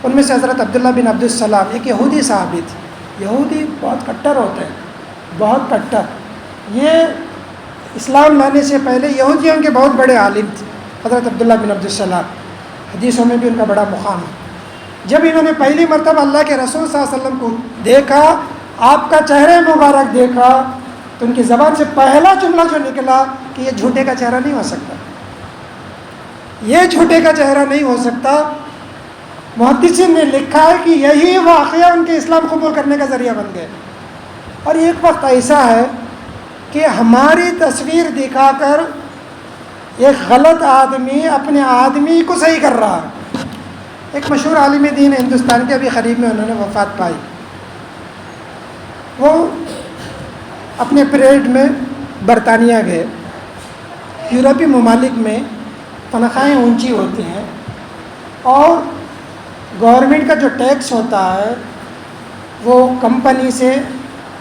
ان میں سے حضرت عبداللہ بن عبد السلام، ایک یہودی صحابی تھے۔ یہودی بہت کٹر ہوتے ہیں، بہت کٹر۔ یہ اسلام لانے سے پہلے یہودیوں کے بہت بڑے عالم تھے حضرت عبداللہ بن عبد السلام، حدیثوں میں بھی ان کا بڑا مقام ہے۔ جب انہوں نے پہلی مرتبہ اللہ کے رسول صلی اللہ علیہ وسلم کو دیکھا، آپ کا چہرہ مبارک دیکھا، تو ان کی زبان سے پہلا جملہ جو نکلا کہ یہ جھوٹے کا چہرہ نہیں ہو سکتا، یہ جھوٹے کا چہرہ نہیں ہو سکتا۔ محدثین نے لکھا ہے کہ یہی واقعہ ان کے اسلام قبول کرنے کا ذریعہ بن گئے۔ اور ایک وقت ایسا ہے کہ ہماری تصویر دکھا کر ایک غلط آدمی اپنے آدمی کو صحیح کر رہا ہے۔ ایک مشہور عالم دین ہندوستان کے، ابھی قریب میں انہوں نے وفات پائی، وہ اپنے پریڈ میں برطانیہ گئے۔ یورپی ممالک میں تنخواہیں اونچی ہوتی ہیں، اور گورنمنٹ کا جو ٹیکس ہوتا ہے وہ کمپنی سے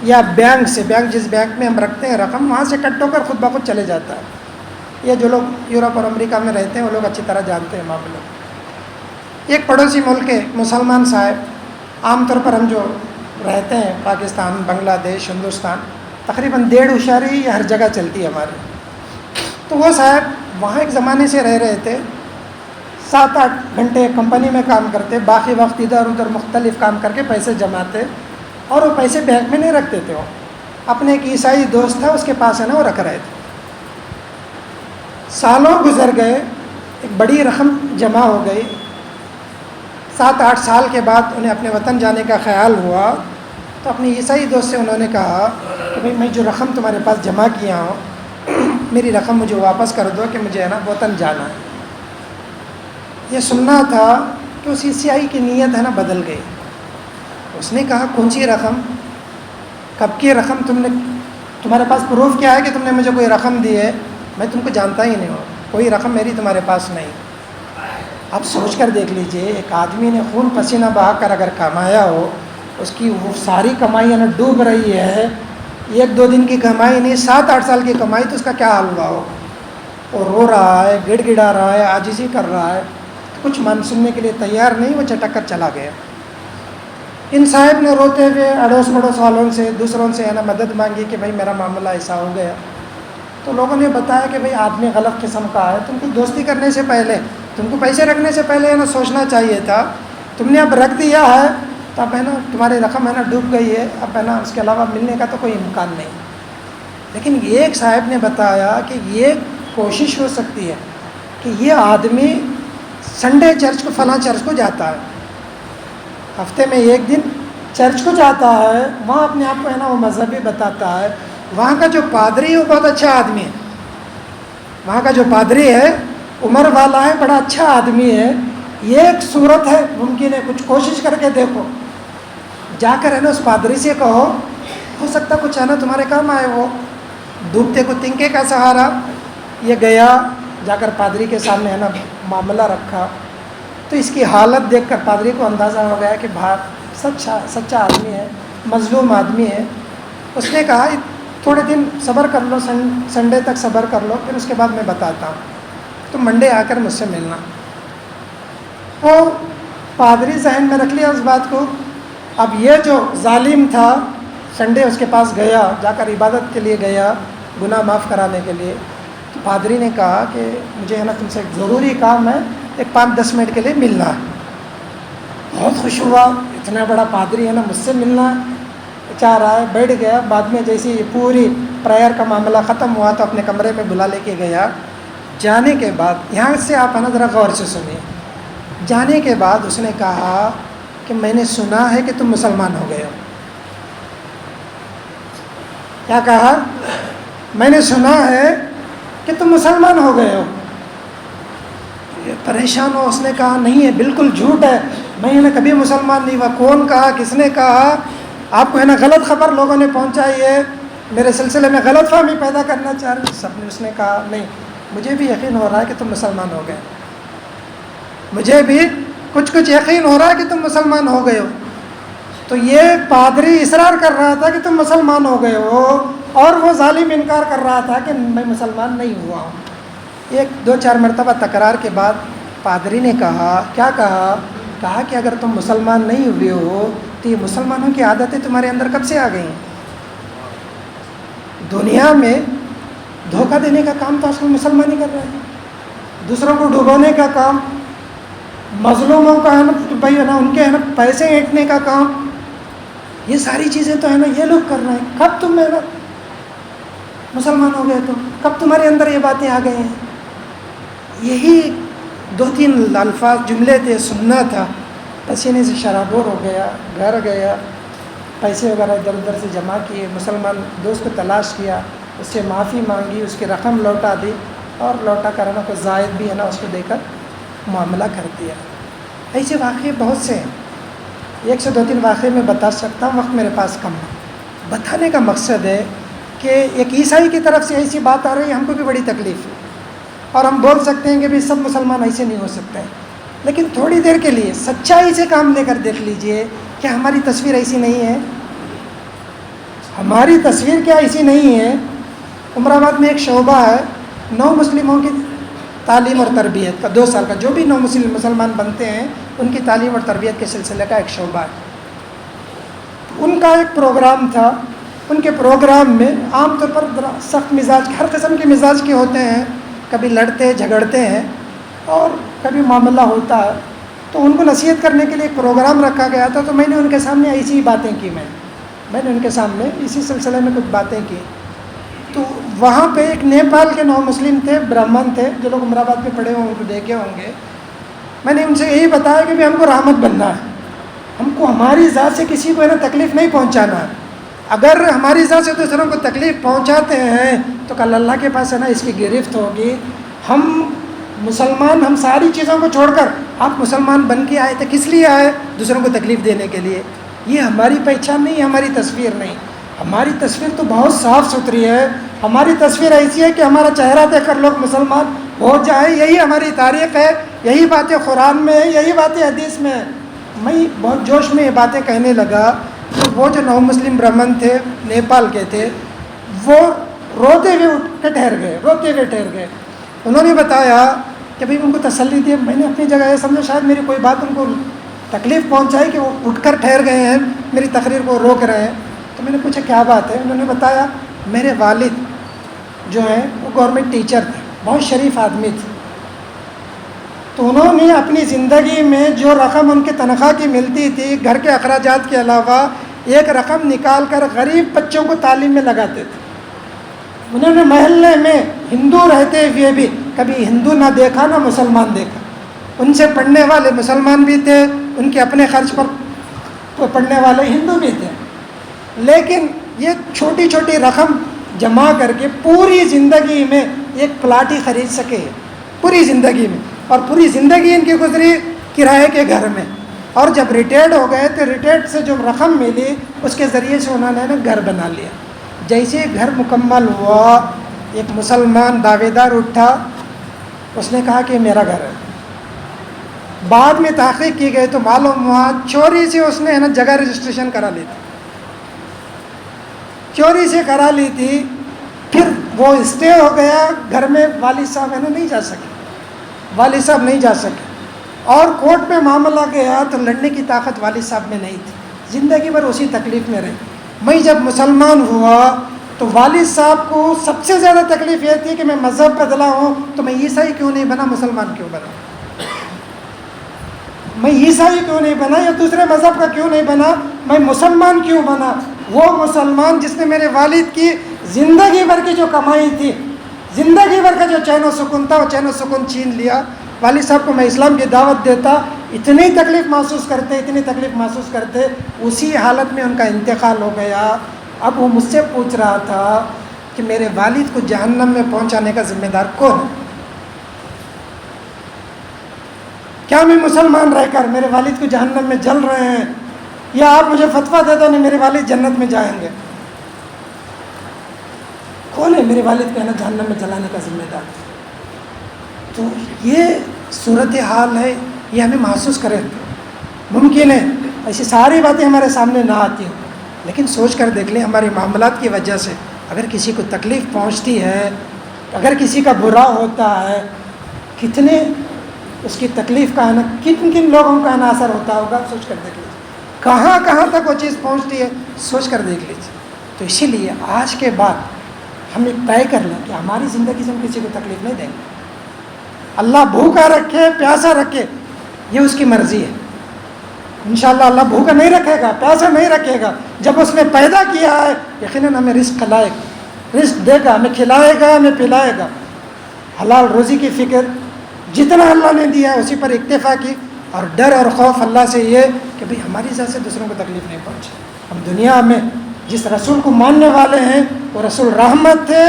یا بینک سے، بینک جس بینک میں ہم رکھتے ہیں رقم، وہاں سے کٹ ہو کر خود بخود چلے جاتا ہے۔ یہ جو لوگ یورپ اور امریکہ میں رہتے ہیں وہ لوگ اچھی طرح جانتے ہیں معاملے۔ ایک پڑوسی ملک کے مسلمان صاحب، عام طور پر ہم جو رہتے ہیں پاکستان، بنگلہ دیش، ہندوستان، تقریباً 1.5 ہوشیاری ہر جگہ چلتی ہے ہمارے۔ تو وہ صاحب وہاں ایک زمانے سے رہ رہے تھے، 7-8 گھنٹے کمپنی میں کام کرتے، باقی وقت ادھر ادھر مختلف کام کر کے پیسے جماتے، اور وہ پیسے بینک میں نہیں رکھتے تھے، وہ اپنے ایک عیسائی دوست تھا اس کے پاس ہے نا وہ رکھ رہے تھے۔ سالوں گزر گئے، ایک بڑی رقم جمع ہو گئی۔ 7-8 سال کے بعد انہیں اپنے وطن جانے کا خیال ہوا، تو اپنے عیسائی دوست سے انہوں نے کہا کہ بھئی میں جو رقم تمہارے پاس جمع کیا ہوں، میری رقم مجھے واپس کر دو کہ مجھے ہے نا وطن جانا ہے۔ یہ سننا تھا کہ اس عیسائی کی نیت ہے نا بدل گئی۔ اس نے کہا کون سی رقم، کب کی رقم، تمہارے پاس پروف کیا ہے کہ تم نے مجھے کوئی رقم دی ہے؟ میں تم کو جانتا ہی نہیں ہوں، کوئی رقم میری تمہارے پاس نہیں۔ اب سوچ کر دیکھ لیجئے، ایک آدمی نے خون پسینہ بہا کر اگر کمایا ہو، اس کی وہ ساری کمائی ہے نا ڈوب رہی ہے، 1-2 دن کی کمائی نہیں، 7-8 سال کی کمائی، تو اس کا کیا حال ہوا ہو؟ وہ رو رہا ہے، گڑ گڑا رہا ہے، عاجزی کر رہا ہے، کچھ سننے کے لیے تیار نہیں، وہ چٹک کر چلا گیا۔ ان صاحب نے روتے ہوئے اڑوس پڑوس والوں سے، دوسروں سے مدد مانگی کہ بھائی میرا معاملہ ایسا ہو گیا۔ تو لوگوں نے بتایا کہ بھائی آدمی غلط قسم کا ہے، تم کو دوستی کرنے سے پہلے، تم کو پیسے رکھنے سے پہلے سوچنا چاہیے تھا، تم نے اب رکھ دیا ہے تو اب تمہاری رقم ڈوب گئی ہے، اب اس کے علاوہ ملنے کا تو کوئی امکان نہیں۔ لیکن ایک صاحب نے بتایا کہ یہ کوشش ہو سکتی ہے کہ یہ آدمی سنڈے چرچ کو، فلاں چرچ کو جاتا ہے، ہفتے میں ایک دن چرچ کو جاتا ہے، وہاں اپنے آپ کو وہ مذہبی بتاتا ہے، وہاں کا جو پادری ہے وہ بہت اچھا آدمی ہے، وہاں کا جو پادری ہے عمر والا ہے، بڑا اچھا آدمی ہے، یہ ایک صورت ہے، ممکن ہے کچھ کوشش کر کے دیکھو، جا کر اس پادری سے کہو، ہو سکتا کچھ تمہارے کام آئے۔ وہ ڈوبتے کو تنکے کا سہارا، یہ گیا، جا کر پادری کے سامنے معاملہ رکھا، تو اس کی حالت دیکھ کر پادری کو اندازہ ہو گیا کہ سچا آدمی ہے، مظلوم آدمی ہے۔ اس نے کہا تھوڑے دن صبر کر لو، سنڈے تک صبر کر لو، پھر اس کے بعد میں بتاتا ہوں، تو منڈے آ کر مجھ سے ملنا۔ وہ پادری ذہن میں رکھ لیا اس بات کو۔ اب یہ جو ظالم تھا، سنڈے اس کے پاس گیا، جا کر عبادت کے لیے گیا، گناہ معاف کرانے کے لیے، تو پادری نے کہا کہ مجھے تم سے ایک ضروری کام ہے، ایک 5-10 منٹ کے لیے ملنا ہے۔ بہت خوش ہوا، اتنا بڑا پادری مجھ سے ملنا چاہ رہا ہے، بیٹھ گیا۔ بعد میں جیسے یہ پوری پریئر کا معاملہ ختم ہوا تو اپنے کمرے میں بلا لے کے گیا۔ جانے کے بعد یہاں سے آپ ذرا غور سے سنیے، جانے کے بعد اس نے کہا کہ میں نے سنا ہے کہ تم مسلمان ہو گئے ہو۔ کیا کہا؟ میں نے سنا ہے کہ تم مسلمان ہو گئے ہو۔ پریشان ہو، اس نے کہا نہیں ہے، بالکل جھوٹ ہے، میں کبھی مسلمان نہیں ہوا۔ کون کہا؟ کس نے کہا؟ آپ کو غلط خبر لوگوں نے پہنچائی ہے، میرے سلسلے میں غلط فہمی پیدا کرنا چاہ رہے سب نے۔ اس نے کہا نہیں، مجھے بھی یقین ہو رہا ہے کہ تم مسلمان ہو گئے، مجھے بھی کچھ یقین ہو رہا ہے کہ تم مسلمان ہو گئے ہو۔ تو یہ پادری اصرار کر رہا تھا کہ تم مسلمان ہو گئے ہو، اور وہ ظالم انکار کر رہا تھا کہ میں مسلمان نہیں ہوا ہوں۔ 1-2-4 مرتبہ تکرار کے بعد پادری نے کہا، کیا کہا؟ کہا کہ اگر تم مسلمان نہیں ہوئے ہو تو یہ مسلمانوں کی عادتیں تمہارے اندر کب سے آ گئی ہیں؟ دنیا میں دھوکہ دینے کا کام تو آج کل مسلمان ہی کر رہے ہیں، دوسروں کو ڈبونے کا کام، مظلوموں کا بھائی ان کے پیسے اینٹنے کا کام، یہ ساری چیزیں تو یہ لوگ کر رہے ہیں۔ کب تم مسلمان ہو گئے؟ تو کب تمہارے اندر یہ باتیں آ گئی ہیں؟ یہی 2-3 الفاظ جملے تھے، سننا تھا، پسینے سے شرابور ہو گیا، گھر گیا، پیسے وغیرہ ادھر ادھر سے جمع کیے، مسلمان دوست کو تلاش کیا، اس سے معافی مانگی، اس کی رقم لوٹا دی، اور لوٹا کر کوئی زائد بھی اس کو دے کر معاملہ کر دیا۔ ایسے واقعے بہت سے ہیں، 1 سے 2-3 واقعے میں بتا سکتا ہوں، وقت میرے پاس کم ہے۔ بتانے کا مقصد ہے کہ ایک عیسائی کی طرف سے ایسی بات آ رہی ہے، ہم کو بھی بڑی تکلیف ہے، اور ہم بول سکتے ہیں کہ بھی سب مسلمان ایسے نہیں ہو سکتے ہیں، لیکن تھوڑی دیر کے لیے سچائی سے کام لے کر دیکھ لیجئے کہ ہماری تصویر ایسی نہیں ہے۔ ہماری تصویر کیا ایسی نہیں ہے؟ عمر آباد میں ایک شعبہ ہے، نو مسلموں کی تعلیم اور تربیت کا، 2 سال کا، جو بھی نو مسلمان بنتے ہیں ان کی تعلیم اور تربیت کے سلسلے کا ایک شعبہ ہے۔ ان کا ایک پروگرام تھا، ان کے پروگرام میں عام طور پر سخت مزاج، ہر قسم کے مزاج کے ہوتے ہیں، کبھی لڑتے جھگڑتے ہیں اور کبھی معاملہ ہوتا ہے، تو ان کو نصیحت کرنے کے لیے ایک پروگرام رکھا گیا تھا۔ تو میں نے ان کے سامنے ایسی ہی باتیں کی، میں نے ان کے سامنے اسی سلسلے میں کچھ باتیں کی۔ تو وہاں پہ ایک نیپال کے 9 مسلم تھے، برہمن تھے، جو لوگ عمر آباد میں پڑھے ہوں گے، دیکھے ہوں گے۔ میں نے ان سے یہی بتایا کہ ہم کو رحمت بننا ہے، ہم کو ہماری ذات سے کسی کو تکلیف نہیں پہنچانا ہے۔ اگر ہماری ذات سے دوسروں کو تکلیف پہنچاتے ہیں تو کل اللہ کے پاس اس کی گرفت ہوگی۔ ہم مسلمان، ہم ساری چیزوں کو چھوڑ کر، آپ مسلمان بن کے آئے تھے، کس لیے آئے؟ دوسروں کو تکلیف دینے کے لیے۔ یہ ہماری پہچان نہیں، ہماری تصویر نہیں۔ ہماری تصویر تو بہت صاف ستھری ہے، ہماری تصویر ایسی ہے کہ ہمارا چہرہ دیکھ کر لوگ مسلمان ہو جائیں، یہی ہماری تاریخ ہے، یہی باتیں قرآن میں ہیں، یہی باتیں حدیث میں ہیں۔ میں بہت جوش میں یہ باتیں کہنے لگا تو وہ جو 9 مسلم برہمن تھے، نیپال کے تھے، وہ روتے ہوئے اٹھ کے ٹھہر گئے، روتے ہوئے ٹھہر گئے۔ انہوں نے بتایا کہ بھائی ان کو تسلی دی. میں نے اپنی جگہ یہ سمجھا شاید میری کوئی بات ان کو تکلیف پہنچائی کہ وہ اٹھ کر ٹھہر گئے ہیں, میری تقریر کو روک رہے ہیں. تو میں نے پوچھا کیا بات ہے؟ انہوں نے بتایا میرے والد جو ہیں وہ گورنمنٹ ٹیچر تھے, بہت شریف آدمی تھے. تو انہوں نے اپنی زندگی میں جو رقم ان کی تنخواہ کی ملتی تھی, گھر کے اخراجات کے علاوہ ایک رقم نکال کر غریب بچوں کو تعلیم میں لگاتے تھے. انہوں نے محلے میں ہندو رہتے ہوئے بھی کبھی ہندو نہ دیکھا نہ مسلمان دیکھا. ان سے پڑھنے والے مسلمان بھی تھے, ان کے اپنے خرچ پر پڑھنے والے ہندو بھی تھے, لیکن یہ چھوٹی چھوٹی رقم جمع کر کے پوری زندگی میں ایک پلاٹ ہی خرید سکے, پوری زندگی میں. اور پوری زندگی ان کی گزری کرائے کے گھر میں. اور جب ریٹائرڈ ہو گئے تو ریٹائرڈ سے جو رقم ملی اس کے ذریعے سے انہوں نے گھر بنا لیا. جیسے گھر مکمل ہوا, ایک مسلمان دعوے دار اٹھا, اس نے کہا کہ میرا گھر ہے. بعد میں تحقیق کی گئی تو معلوم ہوا چوری سے اس نے جگہ رجسٹریشن کرا لی تھی, چوری سے کرا لی تھی. پھر وہ اسٹے ہو گیا گھر میں, والد صاحب نہیں جا سکے, والد صاحب نہیں جا سکے. اور کورٹ میں معاملہ گیا تو لڑنے کی طاقت والد صاحب میں نہیں تھی, زندگی بھر اسی تکلیف میں رہے. میں جب مسلمان ہوا تو والد صاحب کو سب سے زیادہ تکلیف یہ تھی کہ میں مذہب بدلا ہوں تو میں عیسائی کیوں نہیں بنا, مسلمان کیوں بنا, میں عیسائی کیوں نہیں بنا یا دوسرے مذہب کا کیوں نہیں بنا, میں مسلمان کیوں بنا. وہ مسلمان جس نے میرے والد کی زندگی بھر کی جو کمائی تھی, زندگی بھر کا جو چین و سکون تھا, وہ چین و سکون چھین لیا. والد صاحب کو میں اسلام کی دعوت دیتا, اتنی تکلیف محسوس کرتے, اتنی تکلیف محسوس کرتے. اسی حالت میں ان کا انتقال ہو گیا. اب وہ مجھ سے پوچھ رہا تھا کہ میرے والد کو جہنم میں پہنچانے کا ذمہ دار کون ہے؟ کیا میں مسلمان رہ کر میرے والد کو جہنم میں جل رہے ہیں, یا آپ مجھے فتویٰ دے دو نہیں میرے والد جنت میں جائیں گے؟ کون ہے میرے والد کو جہنم میں جلانے کا ذمہ دار؟ تو یہ صورتحال ہے, یہ ہمیں محسوس کریں. ممکن ہے ایسی ساری باتیں ہمارے سامنے نہ آتی ہوں, لیکن سوچ کر دیکھ لیں ہمارے معاملات کی وجہ سے اگر کسی کو تکلیف پہنچتی ہے, اگر کسی کا برا ہوتا ہے, کتنے اس کی تکلیف کا کن کن لوگوں کا اثر ہوتا ہوگا. سوچ کر دیکھ لیجیے کہاں کہاں تک وہ چیز پہنچتی ہے, سوچ کر دیکھ لیجیے. تو اسی لیے آج کے بعد ہم طے کر لیں کہ ہماری زندگی سے ہم کسی کو تکلیف نہیں دیں گے. اللہ بھوکا رکھے پیاسا رکھے یہ اس کی مرضی ہے. انشاءاللہ اللہ بھوکا نہیں رکھے گا, پیاسا نہیں رکھے گا. جب اس نے پیدا کیا ہے یقیناً ہمیں رزق لائے گا, رزق دے گا, ہمیں کھلائے گا, ہمیں پلائے گا. حلال روزی کی فکر جتنا اللہ نے دیا ہے اسی پر اکتفا کی, اور ڈر اور خوف اللہ سے یہ کہ بھئی ہماری ذات سے دوسروں کو تکلیف نہیں پہنچے. ہم دنیا میں جس رسول کو ماننے والے ہیں وہ رسول رحمت تھے,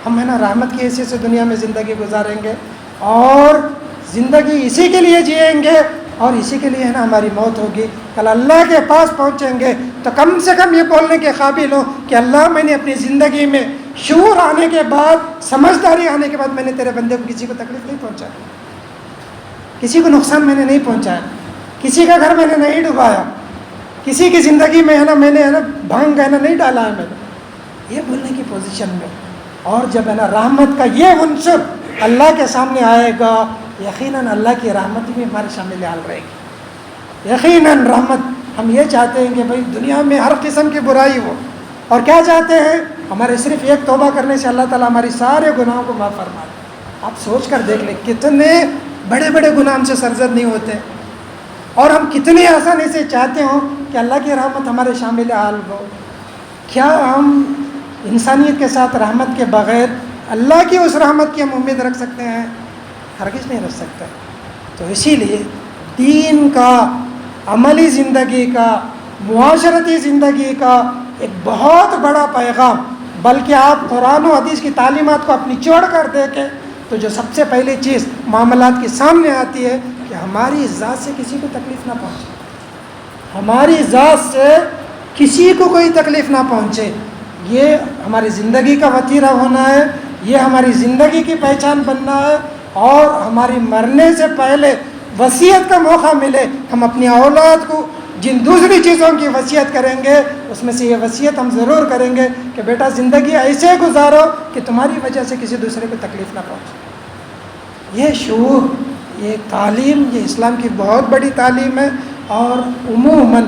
ہم رحمت کی حیثیت سے دنیا میں زندگی گزاریں گے اور زندگی اسی کے لیے جئیں گے, اور اسی کے لیے ہماری موت ہوگی. کل اللہ کے پاس پہنچیں گے تو کم سے کم یہ بولنے کے قابل ہوں کہ اللہ میں نے اپنی زندگی میں شعور آنے کے بعد, سمجھداری آنے کے بعد میں نے تیرے بندے کو کسی کو تکلیف نہیں پہنچایا, کسی کو نقصان میں نے نہیں پہنچایا, کسی کا گھر میں نے نہیں ڈبایا, کسی کی زندگی میں میں نے بھنگ نہیں ڈالا ہے میں نے, یہ بولنے کی پوزیشن میں. اور جب رحمت کا یہ عنصر اللہ کے سامنے آئے گا یقیناً اللہ کی رحمت بھی ہمارے شامل حال رہے گی. یقیناً رحمت, ہم یہ چاہتے ہیں کہ بھئی دنیا میں ہر قسم کی برائی ہو, اور کیا چاہتے ہیں ہمارے صرف ایک توبہ کرنے سے اللہ تعالیٰ ہماری سارے گناہوں کو معاف فرما دے. آپ سوچ کر دیکھ لیں کتنے بڑے بڑے گناہ ہم سے سرزد نہیں ہوتے, اور ہم کتنی آسانی سے چاہتے ہوں کہ اللہ کی رحمت ہمارے شامل حال ہو. کیا ہم انسانیت کے ساتھ رحمت کے بغیر اللہ کی اس رحمت کی ہم امید رکھ سکتے ہیں؟ ہرگز نہیں رکھ سکتے. تو اسی لیے دین کا, عملی زندگی کا, معاشرتی زندگی کا ایک بہت بڑا پیغام, بلکہ آپ قرآن و حدیث کی تعلیمات کو اپنی چوڑ کر دیکھیں تو جو سب سے پہلی چیز معاملات کے سامنے آتی ہے کہ ہماری ذات سے کسی کو تکلیف نہ پہنچے, ہماری ذات سے کسی کو کوئی تکلیف نہ پہنچے. یہ ہماری زندگی کا وتیرہ ہونا ہے, یہ ہماری زندگی کی پہچان بننا ہے, اور ہماری مرنے سے پہلے وصیت کا موقع ملے ہم اپنی اولاد کو جن دوسری چیزوں کی وصیت کریں گے اس میں سے یہ وصیت ہم ضرور کریں گے کہ بیٹا زندگی ایسے گزارو کہ تمہاری وجہ سے کسی دوسرے کو تکلیف نہ پہنچے. یہ شعور، یہ تعلیم، یہ اسلام کی بہت بڑی تعلیم ہے، اور عموماً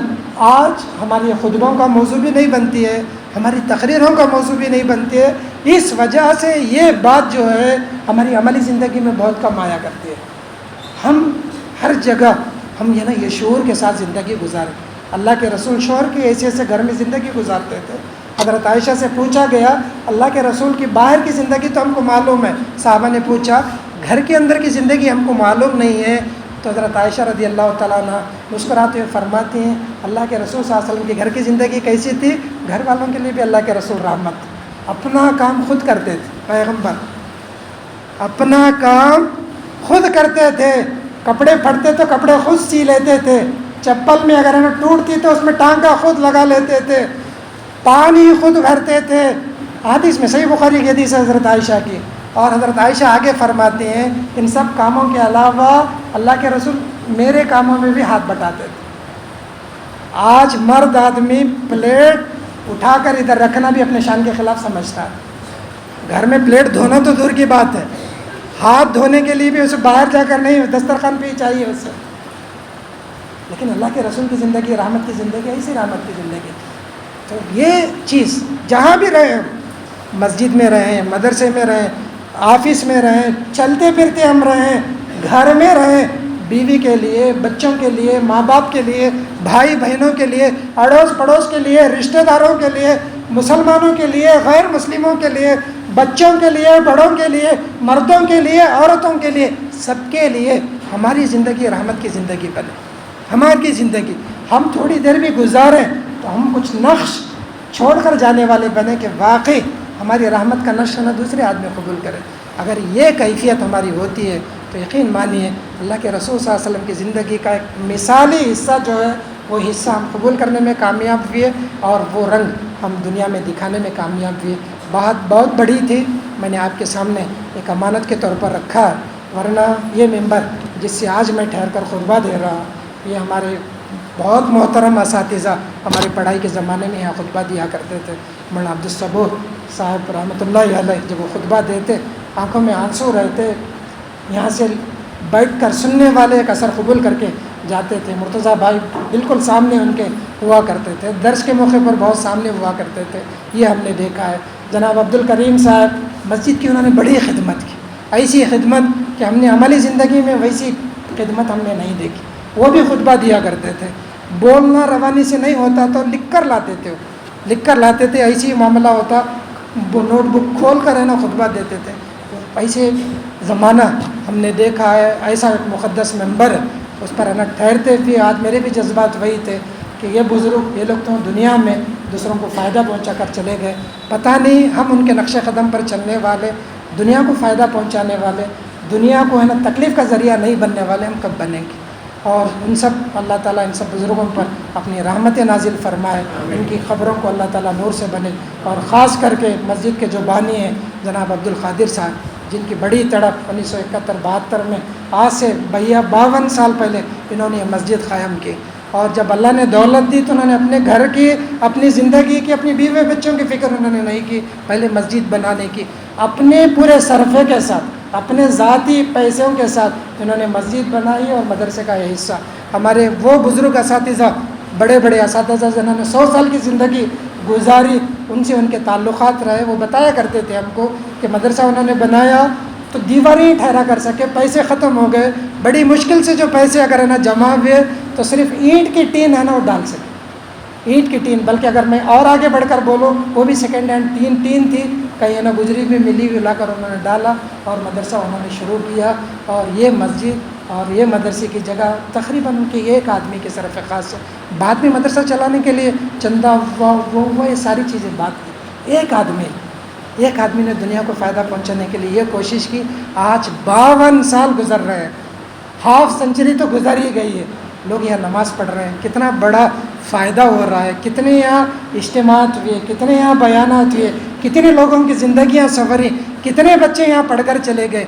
آج ہماری خطبوں کا موضوع بھی نہیں بنتی ہے، ہماری تقریروں کا موضوع بھی نہیں بنتی ہے، اس وجہ سے یہ بات جو ہے ہماری عملی زندگی میں بہت کم آیا کرتی ہے۔ ہم ہر جگہ ہم یہ شعور کے ساتھ زندگی گزاریں۔ اللہ کے رسول شوہر کی حیثیت سے گھر میں زندگی گزارتے تھے۔ حضرت عائشہ سے پوچھا گیا اللہ کے رسول کی باہر کی زندگی تو ہم کو معلوم ہے، صحابہ نے پوچھا گھر کے اندر کی زندگی ہم کو معلوم نہیں ہے، تو حضرت عائشہ رضی اللہ تعالیٰ عنہ مسکراتے ہوئے فرماتی ہیں اللہ کے رسول صلی اللہ علیہ وسلم کی گھر کی زندگی کیسی تھی؟ گھر والوں کے لیے بھی اللہ کے رسول رحمت، اپنا کام خود کرتے تھے، پیغمبر اپنا کام خود کرتے تھے، کپڑے پھٹتے تو کپڑے خود سی لیتے تھے، چپل میں اگر ہمیں ٹوٹتی تو اس میں ٹانکا خود لگا لیتے تھے، پانی خود بھرتے تھے۔ حدیث میں صحیح بخاری کی حدیث ہے حضرت عائشہ کی، اور حضرت عائشہ آگے فرماتے ہیں ان سب کاموں کے علاوہ اللہ کے رسول میرے کاموں میں بھی ہاتھ بٹاتے تھے۔ آج مرد آدمی پلیٹ اٹھا کر ادھر رکھنا بھی اپنے شان کے خلاف سمجھتا ہے، گھر میں پلیٹ دھونا تو دور کی بات ہے، ہاتھ دھونے کے لیے بھی اسے باہر جا کر نہیں، دسترخوان پہ ہی چاہیے اسے۔ لیکن اللہ کے رسول کی زندگی رحمت کی زندگی، ایسی رحمت کی زندگی۔ تو یہ چیز جہاں بھی رہیں، مسجد میں رہیں، مدرسے میں رہیں، آفس میں رہیں، چلتے پھرتے ہم رہیں، گھر میں رہیں، بیوی کے لیے، بچوں کے لیے، ماں باپ کے لیے، بھائی بہنوں کے لیے، اڑوس پڑوس کے لیے، رشتہ داروں کے لیے، مسلمانوں کے لیے، غیر مسلموں کے لیے، بچوں کے لیے، بڑوں کے لیے، مردوں کے لیے، عورتوں کے لیے، سب کے لیے ہماری زندگی رحمت کی زندگی بنے۔ ہماری زندگی ہم تھوڑی دیر بھی گزاریں تو ہم کچھ نقش چھوڑ کر جانے والے بنے کہ واقعی ہماری رحمت کا نقش نہ دوسرے آدمی قبول کرے۔ اگر یہ کیفیت ہماری ہوتی ہے تو یقین مانیے اللہ کے رسول صلی اللہ علیہ وسلم کی زندگی کا ایک مثالی حصہ جو ہے وہ حصہ ہم قبول کرنے میں کامیاب ہوئے، اور وہ رنگ ہم دنیا میں دکھانے میں کامیاب ہوئے۔ بات بہت بڑی تھی، میں نے آپ کے سامنے ایک امانت کے طور پر رکھا ہے، ورنہ یہ ممبر جس سے آج میں ٹھہر کر خطبہ دے رہا، یہ ہمارے بہت محترم اساتذہ ہماری پڑھائی کے زمانے میں یہاں خطبہ دیا کرتے تھے۔ مولانا عبدالصبور صاحب رحمۃ اللہ علیہ جب وہ خطبہ دیتے آنکھوں میں آنسو رہتے، یہاں سے بیٹھ کر سننے والے ایک اثر قبول کر کے جاتے تھے۔ مرتضیٰ بھائی بالکل سامنے ان کے ہوا کرتے تھے، درس کے موقع پر بہت سامنے ہوا کرتے تھے، یہ ہم نے دیکھا ہے۔ جناب عبدالکریم صاحب مسجد کی انہوں نے بڑی خدمت کی، ایسی خدمت کہ ہم نے عملی زندگی میں ویسی خدمت ہم نے نہیں دیکھی۔ وہ بھی خطبہ دیا کرتے تھے، بولنا روانی سے نہیں ہوتا تو لکھ کر لاتے تھے، لکھ کر لاتے تھے، ایسی معاملہ ہوتا وہ نوٹ بک کھول کر ہے نا خطبہ دیتے تھے۔ ایسے زمانہ ہم نے دیکھا ہے، ایسا ایک مقدس ممبر ہے اس پر ہے نا ٹھہرتے تھے۔ آج میرے بھی جذبات وہی تھے کہ یہ بزرگ، یہ لوگ تو دنیا میں دوسروں کو فائدہ پہنچا کر چلے گئے، پتہ نہیں ہم ان کے نقش قدم پر چلنے والے، دنیا کو فائدہ پہنچانے والے، دنیا کو ہے نا تکلیف کا ذریعہ نہیں بننے والے ہم کب بنیں گے۔ اور ان سب اللہ تعالیٰ ان سب بزرگوں پر اپنی رحمت نازل فرمائے، ان کی خبروں کو اللہ تعالیٰ نور سے بنے، اور خاص کر کے مسجد کے جو بانی ہیں جناب عبدالقادر صاحب، جن کی بڑی تڑپ 1971-72 میں آج سے 52 سال پہلے انہوں نے یہ مسجد قائم کی، اور جب اللہ نے دولت دی تو انہوں نے اپنے گھر کی، اپنی زندگی کی، اپنی بیوی بچوں کی فکر انہوں نے نہیں کی، پہلے مسجد بنانے کی، اپنے پورے صرفے کے ساتھ، اپنے ذاتی پیسوں کے ساتھ انہوں نے مسجد بنائی، اور مدرسے کا یہ حصہ ہمارے وہ بزرگ اساتذہ، بڑے بڑے اساتذہ جنہوں نے 100 سال کی زندگی گزاری، ان سے ان کے تعلقات رہے، وہ بتایا کرتے تھے ہم کو کہ مدرسہ انہوں نے بنایا تو دیواریں ہی ٹھہرا کر سکے، پیسے ختم ہو گئے، بڑی مشکل سے جو پیسے اگر ہے نا جمع ہوئے تو صرف اینٹ کی ٹین ہے نا وہ ڈال سکے، اینٹ کی ٹین، بلکہ اگر میں اور آگے بڑھ کر بولوں وہ بھی سیکنڈ ہینڈ ٹین تھی، کہیں ہے نا گجری بھی ملی ہوئی لا کر انہوں نے ڈالا، اور مدرسہ انہوں نے شروع کیا، اور یہ مسجد اور یہ مدرسے کی جگہ تقریباً ان کے ایک آدمی کے صرف خاص سے، بعد میں مدرسہ چلانے کے لیے چندہ وہ یہ ساری چیزیں بات کی، ایک آدمی نے دنیا کو فائدہ پہنچانے کے لیے یہ کوشش کی۔ آج 52 سال گزر رہے ہیں، ہاف سینچری تو گزر ہی گئی ہے، لوگ یہاں نماز پڑھ رہے ہیں، کتنا بڑا فائدہ ہو رہا ہے، کتنے یہاں اجتماعات ہوئے، کتنے یہاں بیانات ہوئے، کتنے لوگوں کی زندگیاں سنوری، کتنے بچے یہاں پڑھ کر چلے گئے،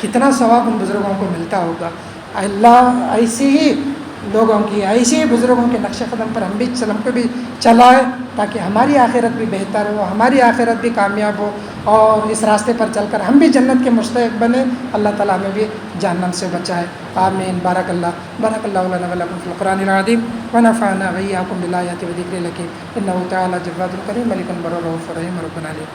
کتنا ثواب ان بزرگوں کو ملتا ہوگا۔ اللہ ایسی ہی لوگوں کی ایسے بزرگوں کے نقش قدم پر ہم کو بھی چلائے تاکہ ہماری آخرت بھی بہتر ہو، ہماری آخرت بھی کامیاب ہو، اور اس راستے پر چل کر ہم بھی جنت کے مستحق بنے، اللہ تعالیٰ ہمیں بھی جہنم سے بچائے، آمین۔ بارک اللہ لنا ولکم فی القرآن العظیم ونفعنا وإیاکم بالآیات وذکر الحکیم، انہ تعالی جواد کریم ملک بر رؤوف رحیم ربنا علیہ۔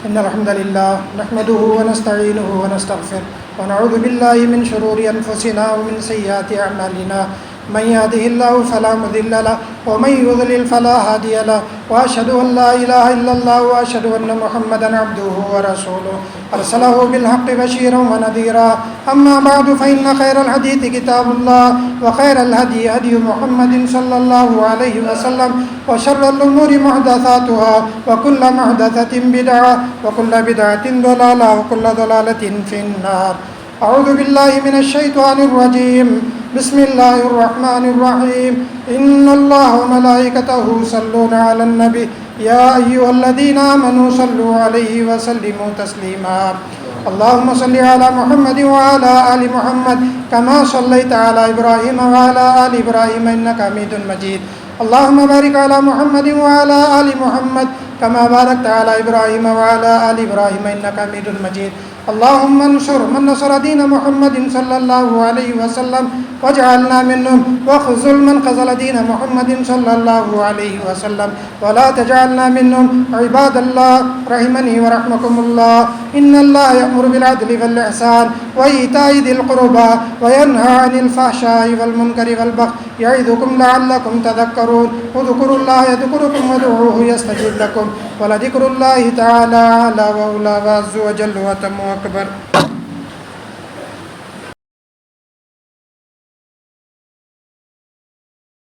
إن الحمد لله نحمده ونستعينه ونستغفره ونعوذ بالله من شرور أنفسنا ومن سيئات أعمالنا، من يهده الله فلا مضل له ومن يضلل فلا هادي له، وأشهد أن لا إله إلا الله وأشهد أن محمدا عبده ورسوله أرسله بالحق بشيرا ونذيرا، أما بعد فإن خير الحديث كتاب الله وخير الهدي هدي محمد صلى الله عليه وسلم، وشر الأمور محدثاتها وكل محدثة بدعة وكل بدعة ضلالة وكل ضلالة في النار۔ أعوذ بالله من الشيطان الرجيم، بسم الله الرحمن الرحيم، إن الله وملائكته يصلون على النبي يا أيها الذين آمنوا صلوا عليه وسلموا تسليما، اللهم صل على محمد وعلى آل محمد كما صليت على إبراهيم وعلى آل إبراهيم إنك حميد مجيد، اللهم بارك على محمد وعلى آل محمد كما باركت على إبراهيم وعلى آل إبراهيم إنك حميد مجيد، اللهم انصر من نصر دين محمد صلى الله عليه وسلم واجعلنا منهم، واخذل من خذل دين محمد صلى الله عليه وسلم ولا تجعلنا منهم، عباد الله رحمني ورحمكم الله، إن الله يأمر بالعدل والإحسان وإيتاء ذي القربى وينهى عن الفحشاء والمنكر والبغي يعظكم لعلكم تذكرون، اذكروا الله يذكركم وادعوه يستجب لكم، ولذكر الله تعالى أعلى وأولى وعز وجل وأتم وأكبر۔